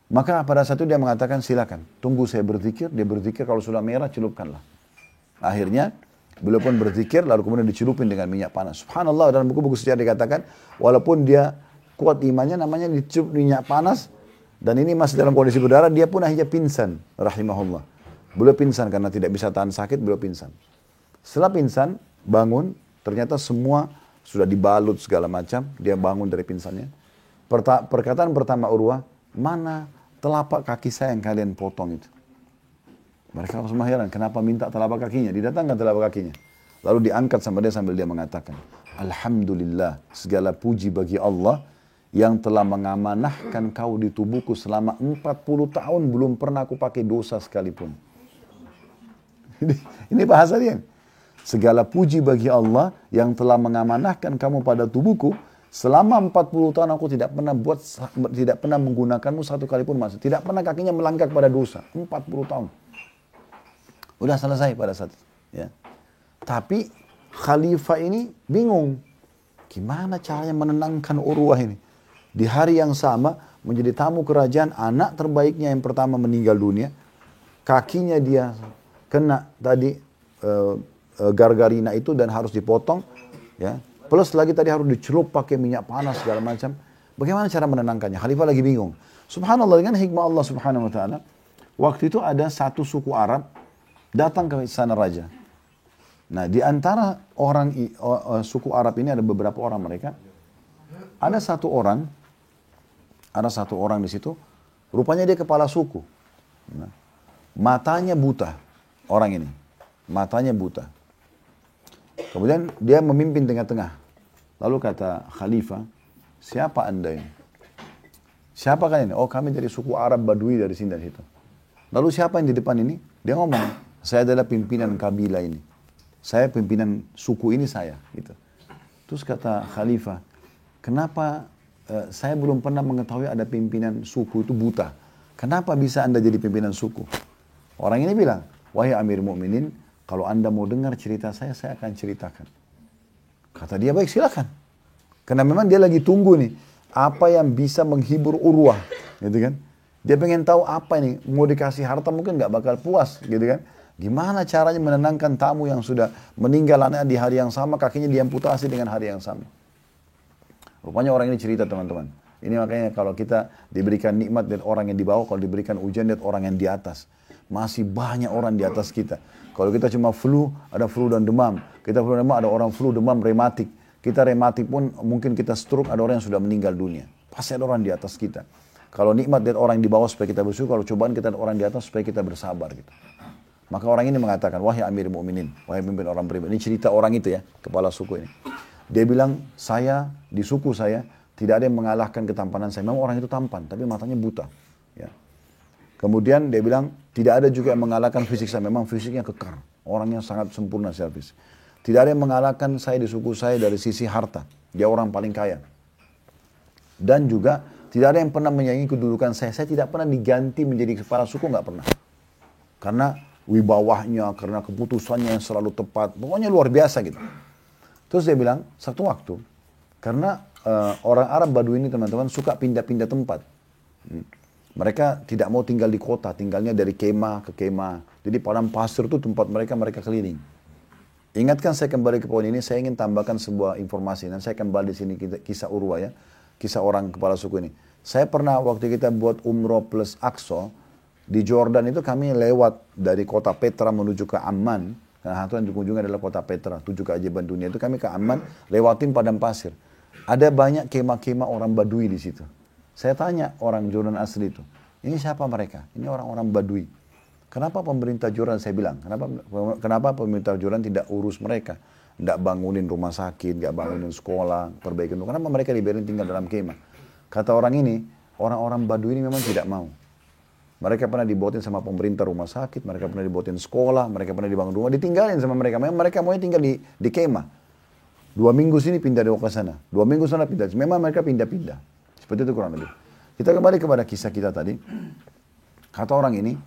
Maka pada saat itu dia mengatakan, silakan, tunggu saya berzikir. Dia berzikir, kalau sudah merah, celupkanlah. Akhirnya, beliau pun berzikir, lalu kemudian dicelupin dengan minyak panas. Subhanallah, dalam buku-buku sejarah dikatakan, walaupun dia kuat imannya, namanya dicelup minyak panas, dan ini masih dalam kondisi berdarah, dia pun akhirnya pingsan, rahimahullah. Beliau pingsan karena tidak bisa tahan sakit, beliau pingsan. Setelah pingsan, bangun, ternyata semua sudah dibalut segala macam, dia bangun dari pingsannya. Perkataan pertama Urwah, mana telapak kaki saya yang kalian potong itu? Mereka langsung heran, kenapa minta telapak kakinya? Didatangkan telapak kakinya. Lalu diangkat sama dia sambil dia mengatakan, alhamdulillah, segala puji bagi Allah yang telah mengamanahkan kau di tubuhku selama 40 tahun belum pernah aku pakai dosa sekalipun. Ini bahasa dia. Segala puji bagi Allah yang telah mengamanahkan kamu pada tubuhku selama 40 tahun aku tidak pernah menggunakanmu satu kali pun masa. Tidak pernah kakinya melangkah pada dosa. 40 tahun. Udah selesai pada saat itu. Ya. Tapi khalifah ini bingung. Gimana caranya menenangkan Urwah ini? Di hari yang sama menjadi tamu kerajaan, anak terbaiknya yang pertama meninggal dunia. Kakinya dia kena tadi gargarina itu dan harus dipotong. Ya. Plus lagi tadi harus dicelup pakai minyak panas segala macam. Bagaimana cara menenangkannya? Khalifah lagi bingung. Subhanallah, dengan hikmah Allah subhanahu wa ta'ala. Waktu itu ada satu suku Arab datang ke istana raja. Nah, di antara orang suku Arab ini ada beberapa orang mereka. Ada satu orang di situ. Rupanya dia kepala suku. Nah, matanya buta. Orang ini. Matanya buta. Kemudian dia memimpin tengah-tengah. Lalu kata Khalifah, siapa anda ini? Siapa kan ini? Oh kami dari suku Arab Badui dari sini dan situ. Lalu siapa yang di depan ini? Dia ngomong, saya adalah pimpinan kabilah ini. Saya pimpinan suku ini saya. Gitu. Terus kata Khalifah, kenapa saya belum pernah mengetahui ada pimpinan suku itu buta. Kenapa bisa anda jadi pimpinan suku? Orang ini bilang, wahai Amir Mu'minin, kalau anda mau dengar cerita saya akan ceritakan. Kata dia, baik silakan. Karena memang dia lagi tunggu nih, apa yang bisa menghibur Urwah, gitu kan? Dia pengen tahu apa ini, mau dikasih harta mungkin nggak bakal puas, gitu kan? Gimana caranya menenangkan tamu yang sudah meninggal anaknya di hari yang sama, kakinya diamputasi dengan hari yang sama. Rupanya orang ini cerita teman-teman. Ini makanya kalau kita diberikan nikmat dan orang yang di bawah, kalau diberikan ujian dan orang yang di atas. Masih banyak orang di atas kita. Kalau kita cuma flu, ada flu dan demam. Kita flu dan demam, ada orang flu, demam, rematik. Kita rematik pun mungkin kita stroke, ada orang yang sudah meninggal dunia. Pasti ada orang di atas kita. Kalau nikmat dari orang di bawah supaya kita bersyukur, kalau cobaan kita dari orang di atas supaya kita bersabar gitu. Maka orang ini mengatakan, wahai Amir Mu'minin, wahai pemimpin orang beriman. Ini cerita orang itu ya, kepala suku ini. Dia bilang, saya, di suku saya, tidak ada yang mengalahkan ketampanan saya. Memang orang itu tampan, tapi matanya buta. Ya. Kemudian dia bilang, tidak ada juga yang mengalahkan fisik saya. Memang fisiknya kekar. Orangnya sangat sempurna secara fisik. Tidak ada yang mengalahkan saya di suku saya dari sisi harta. Dia orang paling kaya. Dan juga tidak ada yang pernah menyaingi kedudukan saya. Saya tidak pernah diganti menjadi kepala suku, nggak pernah. Karena wibawahnya, karena keputusannya yang selalu tepat. Pokoknya luar biasa gitu. Terus dia bilang, satu waktu, karena orang Arab Badui ini teman-teman suka pindah-pindah tempat. Mereka tidak mau tinggal di kota, tinggalnya dari kemah ke kemah. Jadi padang pasir itu tempat mereka keliling. Ingatkan saya kembali ke poin ini, saya ingin tambahkan sebuah informasi. Dan saya kembali di sini kisah Urwah ya. Kisah orang kepala suku ini. Saya pernah waktu kita buat umroh plus Aqsa, di Jordan itu kami lewat dari kota Petra menuju ke Amman. Karena satu yang dikunjungi adalah kota Petra, 7 keajaiban dunia. Itu kami ke Amman, lewatin padang pasir. Ada banyak kemah-kemah orang Badui di situ. Saya tanya orang Jordan asli itu, ini siapa mereka? Ini orang-orang Badui. Kenapa pemerintah Jordan, saya bilang, kenapa pemerintah Jordan tidak urus mereka? Tidak bangunin rumah sakit, tidak bangunin sekolah, perbaikin. Kenapa mereka dibiarin tinggal dalam kemah? Kata orang ini, orang-orang Badui ini memang tidak mau. Mereka pernah dibuatin sama pemerintah rumah sakit, mereka pernah dibuatin sekolah, mereka pernah dibangun rumah, ditinggalin sama mereka. Memang mereka maunya tinggal di kemah. 2 minggu sini pindah ke sana, 2 minggu sana pindah. Memang mereka pindah-pindah. Seperti itu kurang lebih. Kita kembali kepada kisah kita tadi. Kata orang ini,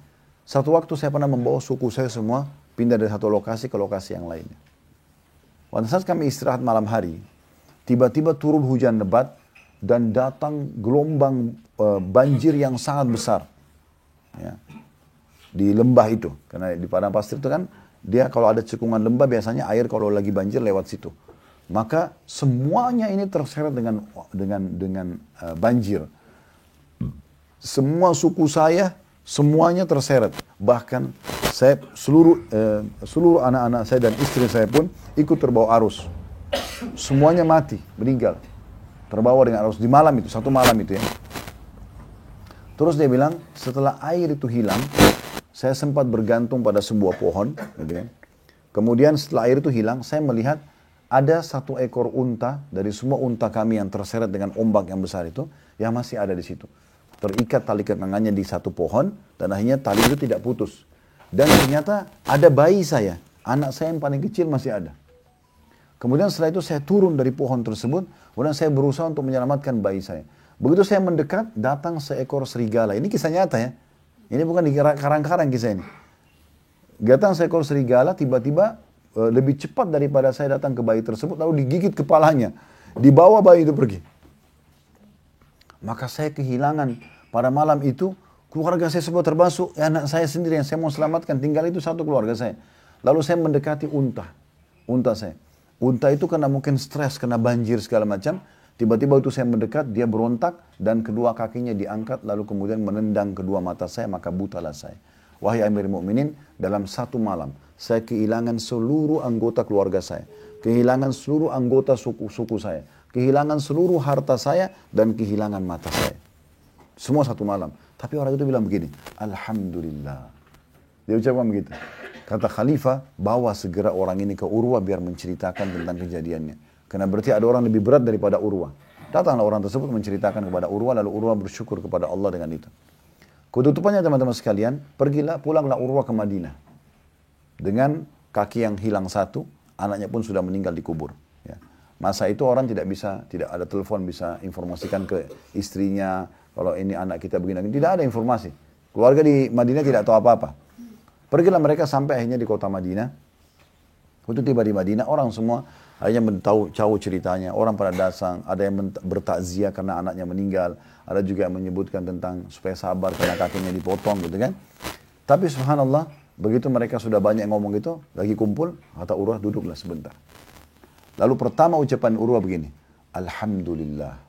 satu waktu saya pernah membawa suku saya semua pindah dari satu lokasi ke lokasi yang lainnya. Pada saat kami istirahat malam hari, tiba-tiba turun hujan lebat dan datang gelombang banjir yang sangat besar. Ya. Di lembah itu, karena di padang pasir itu kan, dia kalau ada cekungan lembah biasanya air kalau lagi banjir lewat situ. Maka semuanya ini terseret dengan banjir. Semua suku saya semuanya terseret. Bahkan saya seluruh anak-anak saya dan istri saya pun ikut terbawa arus. Semuanya mati, meninggal. Terbawa dengan arus di malam itu, satu malam itu ya. Terus dia bilang, setelah air itu hilang, saya sempat bergantung pada sebuah pohon. Gitu kan. Kemudian setelah air itu hilang, saya melihat ada 1 ekor unta dari semua unta kami yang terseret dengan ombak yang besar itu, yang masih ada di situ. Terikat tali kekangannya di satu pohon, dan akhirnya tali itu tidak putus. Dan ternyata ada bayi saya, anak saya yang paling kecil masih ada. Kemudian setelah itu saya turun dari pohon tersebut, kemudian saya berusaha untuk menyelamatkan bayi saya. Begitu saya mendekat, datang seekor serigala. Ini kisah nyata ya. Ini bukan di karang-karang kisah ini. Datang seekor serigala, tiba-tiba lebih cepat daripada saya datang ke bayi tersebut, lalu digigit kepalanya. Dibawa bayi itu pergi. Maka saya kehilangan pada malam itu, keluarga saya semua terbasuh, anak saya sendiri yang saya mau selamatkan, tinggal itu satu keluarga saya. Lalu saya mendekati unta saya. Unta itu karena mungkin stres, kena banjir segala macam, tiba-tiba itu saya mendekat, dia berontak, dan kedua kakinya diangkat, lalu kemudian menendang kedua mata saya, maka butalah saya. Wahai Amir Mu'minin, dalam satu malam, saya kehilangan seluruh anggota keluarga saya, kehilangan seluruh anggota suku saya, kehilangan seluruh harta saya, dan kehilangan mata saya. Semua satu malam. Tapi orang itu bilang begini, Alhamdulillah. Dia ucapkan begitu. Kata Khalifah, bawa segera orang ini ke Urwah biar menceritakan tentang kejadiannya. Karena berarti ada orang lebih berat daripada Urwah. Datanglah orang tersebut menceritakan kepada Urwah, lalu Urwah bersyukur kepada Allah dengan itu. Ketutupannya teman-teman sekalian, pulanglah Urwah ke Madinah. Dengan kaki yang hilang satu, anaknya pun sudah meninggal dikubur. Ya. Masa itu orang tidak ada telepon bisa informasikan ke istrinya, kalau ini anak kita begini, tidak ada informasi. Keluarga di Madinah tidak tahu apa-apa. Pergilah mereka sampai akhirnya di kota Madinah. Waktu tiba di Madinah, orang semua akhirnya tahu ceritanya. Orang pada datang, ada yang bertakziah karena anaknya meninggal. Ada juga yang menyebutkan tentang supaya sabar karena kakinya dipotong gitu kan. Tapi subhanallah, begitu mereka sudah banyak ngomong gitu, lagi kumpul, kata Urwah, duduklah sebentar. Lalu pertama ucapan Urwah begini, Alhamdulillah,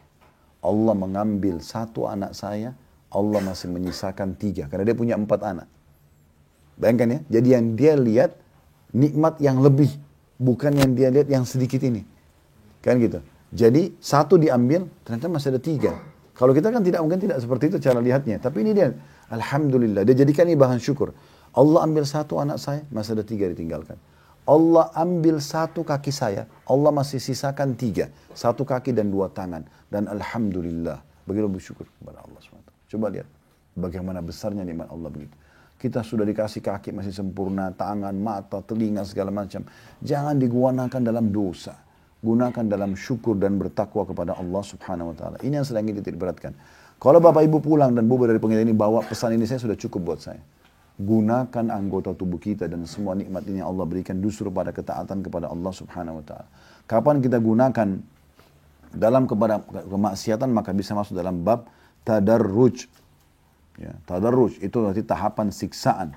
Allah mengambil satu anak saya, Allah masih menyisakan 3, karena dia punya 4 anak. Bayangkan ya, jadi yang dia lihat, nikmat yang lebih, bukan yang dia lihat yang sedikit ini. Kan gitu. Jadi satu diambil, ternyata masih ada 3. Kalau kita kan mungkin tidak seperti itu cara lihatnya. Tapi ini dia, Alhamdulillah, dia jadikan ini bahan syukur. Allah ambil satu anak saya, masih ada 3 ditinggalkan. Allah ambil satu kaki saya, Allah masih sisakan 3. 1 kaki dan 2 tangan. Dan Alhamdulillah, begitu bersyukur kepada Allah SWT. Coba lihat, bagaimana besarnya nikmat Allah begitu. Kita sudah dikasih kaki masih sempurna, tangan, mata, telinga, segala macam. Jangan digunakan dalam dosa. Gunakan dalam syukur dan bertakwa kepada Allah Subhanahu wa taala. Ini yang sedang kita beratkan. Kalau Bapak Ibu pulang dan Bubu dari pengingat ini bawa pesan ini, saya sudah cukup buat saya. Gunakan anggota tubuh kita dan semua nikmat ini yang Allah berikan justru pada ketaatan kepada Allah Subhanahu wa taala. Kapan kita gunakan dalam kepada kemaksiatan, maka bisa masuk dalam bab tadarruj. Ya, tadarruj itu berarti tahapan siksaan.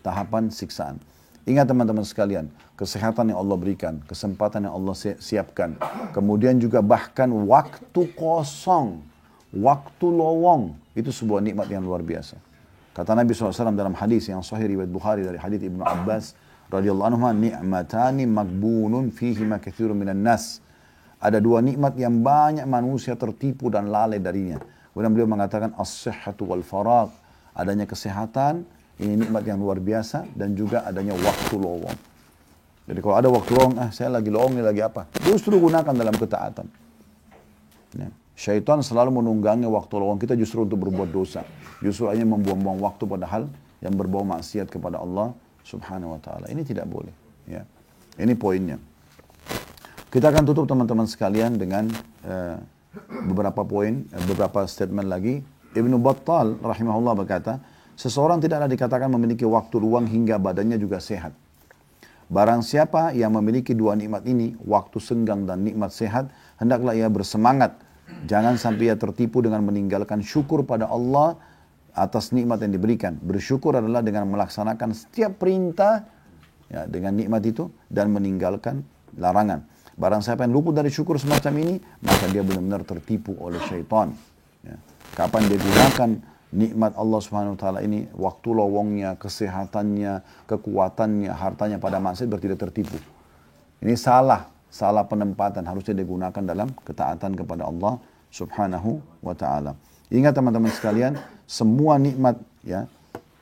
Tahapan siksaan. Ingat teman-teman sekalian, kesehatan yang Allah berikan, kesempatan yang Allah siapkan, kemudian juga bahkan waktu kosong, waktu lowong, itu sebuah nikmat yang luar biasa. Kata Nabi SAW dalam hadis yang sahih riwayat Bukhari dari hadis Ibnu Abbas radhiyallahu anhu, ni'matani magbunun fihi ma katsirun minan nas. Ada 2 nikmat yang banyak manusia tertipu dan lalai darinya. Kemudian beliau mengatakan as-sihhatu wal faragh, adanya kesehatan. Ini nikmat yang luar biasa dan juga adanya waktu lowong. Jadi kalau ada waktu lowong, saya lagi lowong, ini lagi apa? Justru gunakan dalam ketaatan. Ya. Syaitan selalu menunggangi waktu lowong kita justru untuk berbuat dosa. Justru hanya membuang-buang waktu padahal yang berbau maksiat kepada Allah Subhanahu wa taala. Ini tidak boleh, ya. Ini poinnya. Kita akan tutup teman-teman sekalian dengan beberapa poin, beberapa statement lagi. Ibnu Battal rahimahullah berkata, seseorang tidaklah dikatakan memiliki waktu luang hingga badannya juga sehat. Barang siapa yang memiliki 2 nikmat ini, waktu senggang dan nikmat sehat, hendaklah ia bersemangat. Jangan sampai ia tertipu dengan meninggalkan syukur pada Allah atas nikmat yang diberikan. Bersyukur adalah dengan melaksanakan setiap perintah ya, dengan nikmat itu dan meninggalkan larangan. Barang siapa yang luput dari syukur semacam ini, maka dia benar-benar tertipu oleh syaitan. Ya. Kapan dia gunakan nikmat Allah Subhanahu wa taala ini, waktu lowongnya, kesehatannya, kekuatannya, hartanya pada maksiat, berarti dia tertipu. Ini salah penempatan, harusnya digunakan dalam ketaatan kepada Allah Subhanahu wa taala. Ingat teman-teman sekalian, semua nikmat ya,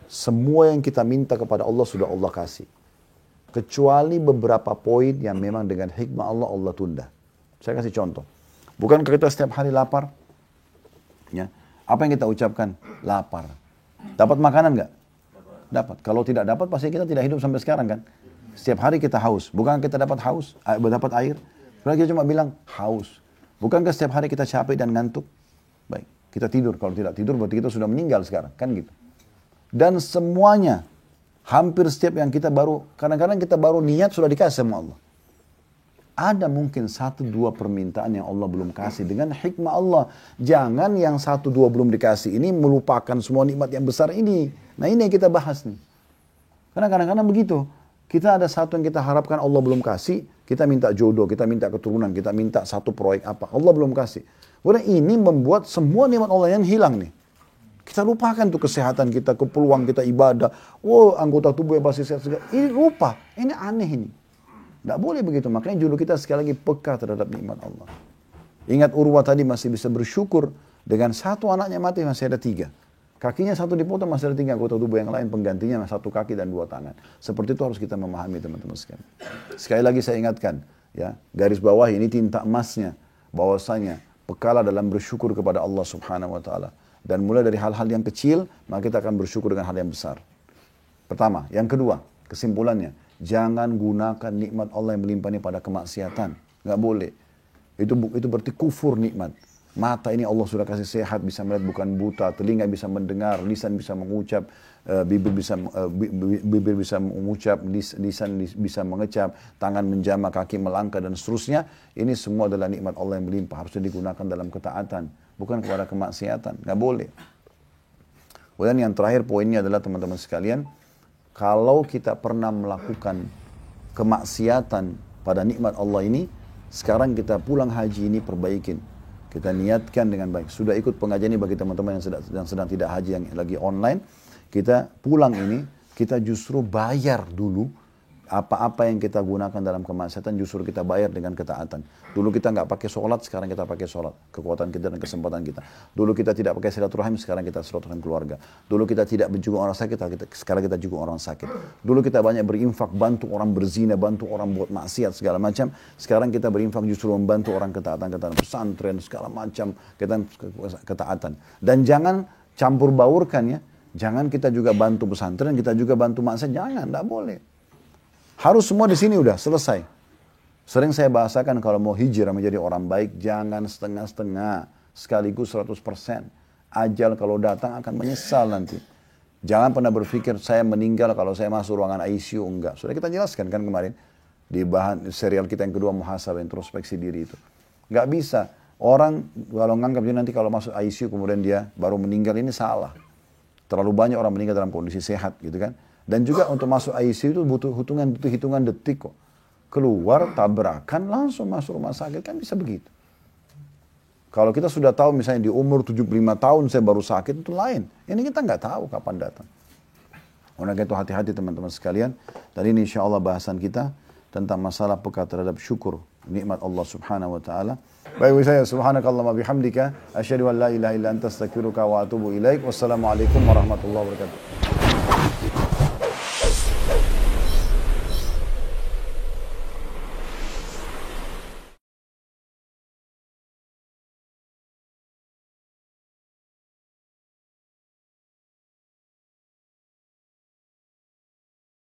semua yang kita minta kepada Allah sudah Allah kasih. Kecuali beberapa poin yang memang dengan hikmah Allah, Allah tunda. Saya kasih contoh. Bukankah kita setiap hari lapar? Ya. Apa yang kita ucapkan? Lapar. Dapat makanan nggak? Dapat. Kalau tidak dapat, pasti kita tidak hidup sampai sekarang kan? Setiap hari kita haus. Bukan kita dapat haus, dapat air? Kalau kita cuma bilang haus. Bukankah setiap hari kita capek dan ngantuk? Baik, kita tidur. Kalau tidak tidur, berarti kita sudah meninggal sekarang. Kan gitu. Dan semuanya, hampir setiap yang kita kadang-kadang kita baru niat sudah dikasih sama Allah. Ada mungkin 1-2 permintaan yang Allah belum kasih dengan hikmah Allah. Jangan yang 1-2 belum dikasih ini melupakan semua nikmat yang besar ini. Nah ini yang kita bahas nih. Karena kadang-kadang begitu. Kita ada satu yang kita harapkan Allah belum kasih. Kita minta jodoh, kita minta keturunan, kita minta satu proyek apa. Allah belum kasih. Kemudian ini membuat semua nikmat Allah yang hilang nih. Kita lupakan tuh kesehatan kita, kepeluang kita ibadah. Anggota tubuh yang pasti sehat. Ini lupa. Ini aneh ini. Tidak boleh begitu. Makanya judul kita sekali lagi peka terhadap nikmat Allah. Ingat Urwah tadi masih bisa bersyukur dengan 1 anaknya mati masih ada 3. Kakinya 1 dipotong masih ada 3 anggota tubuh yang lain, penggantinya 1 kaki dan 2 tangan. Seperti itu harus kita memahami teman-teman sekalian. Sekali lagi saya ingatkan, ya, garis bawah ini tinta emasnya, bahwasanya pekala dalam bersyukur kepada Allah Subhanahu wa taala. Dan mulai dari hal-hal yang kecil, maka kita akan bersyukur dengan hal yang besar. Pertama, yang kedua, kesimpulannya, jangan gunakan nikmat Allah yang melimpah ini pada kemaksiatan. Nggak boleh. Itu berarti kufur nikmat. Mata ini Allah sudah kasih sehat, bisa melihat bukan buta, telinga bisa mendengar, lisan bisa mengucap, bibir bisa mengucap, lisan bisa mengecap, tangan menjama, kaki melangkah dan seterusnya. Ini semua adalah nikmat Allah yang melimpah, harusnya digunakan dalam ketaatan, bukan kepada kemaksiatan. Nggak boleh. Kemudian yang terakhir poinnya adalah teman-teman sekalian, kalau kita pernah melakukan kemaksiatan pada nikmat Allah ini, sekarang kita pulang haji ini perbaikin. Kita niatkan dengan baik. Sudah ikut pengajian ini bagi teman-teman yang sedang tidak haji, yang lagi online. Kita pulang ini, kita justru bayar dulu apa-apa yang kita gunakan dalam kemaksiatan, justru kita bayar dengan ketaatan. Dulu kita nggak pakai sholat, sekarang kita pakai sholat. Kekuatan kita dan kesempatan kita. Dulu kita tidak pakai silaturahim, sekarang kita silaturahim keluarga. Dulu kita tidak menjenguk orang sakit, sekarang kita jenguk orang sakit. Dulu kita banyak berinfak, bantu orang berzina, bantu orang buat maksiat segala macam. Sekarang kita berinfak justru membantu orang ketaatan pesantren segala macam, ketaatan. Dan jangan campur baurkan ya. Jangan kita juga bantu pesantren, kita juga bantu maksiat. Jangan, tidak boleh. Harus semua di sini udah selesai. Sering saya bahasakan kalau mau hijrah menjadi orang baik, jangan setengah-setengah, sekaligus 100%. Ajal kalau datang akan menyesal nanti. Jangan pernah berpikir saya meninggal kalau saya masuk ruangan ICU, enggak. Sudah kita jelaskan kan kemarin di bahan serial kita yang kedua, muhasabah, introspeksi diri itu. Enggak bisa. Orang kalau nganggap dia nanti kalau masuk ICU kemudian dia baru meninggal, ini salah. Terlalu banyak orang meninggal dalam kondisi sehat gitu kan. Dan juga untuk masuk ICU itu butuh hitungan detik kok. Keluar, tabrakan, langsung masuk rumah sakit. Kan bisa begitu. Kalau kita sudah tahu misalnya di umur 75 tahun saya baru sakit, itu lain. Ini kita nggak tahu kapan datang. Oleh itu hati-hati teman-teman sekalian. Tadi ini insya Allah bahasan kita tentang masalah peka terhadap syukur nikmat Allah Subhanahu wa taala. Baik saya subhanakallahumma bihamdika asyhadu an la ilaha illa anta astaghfiruka wa atubu ilaik. Wassalamualaikum warahmatullahi wabarakatuh.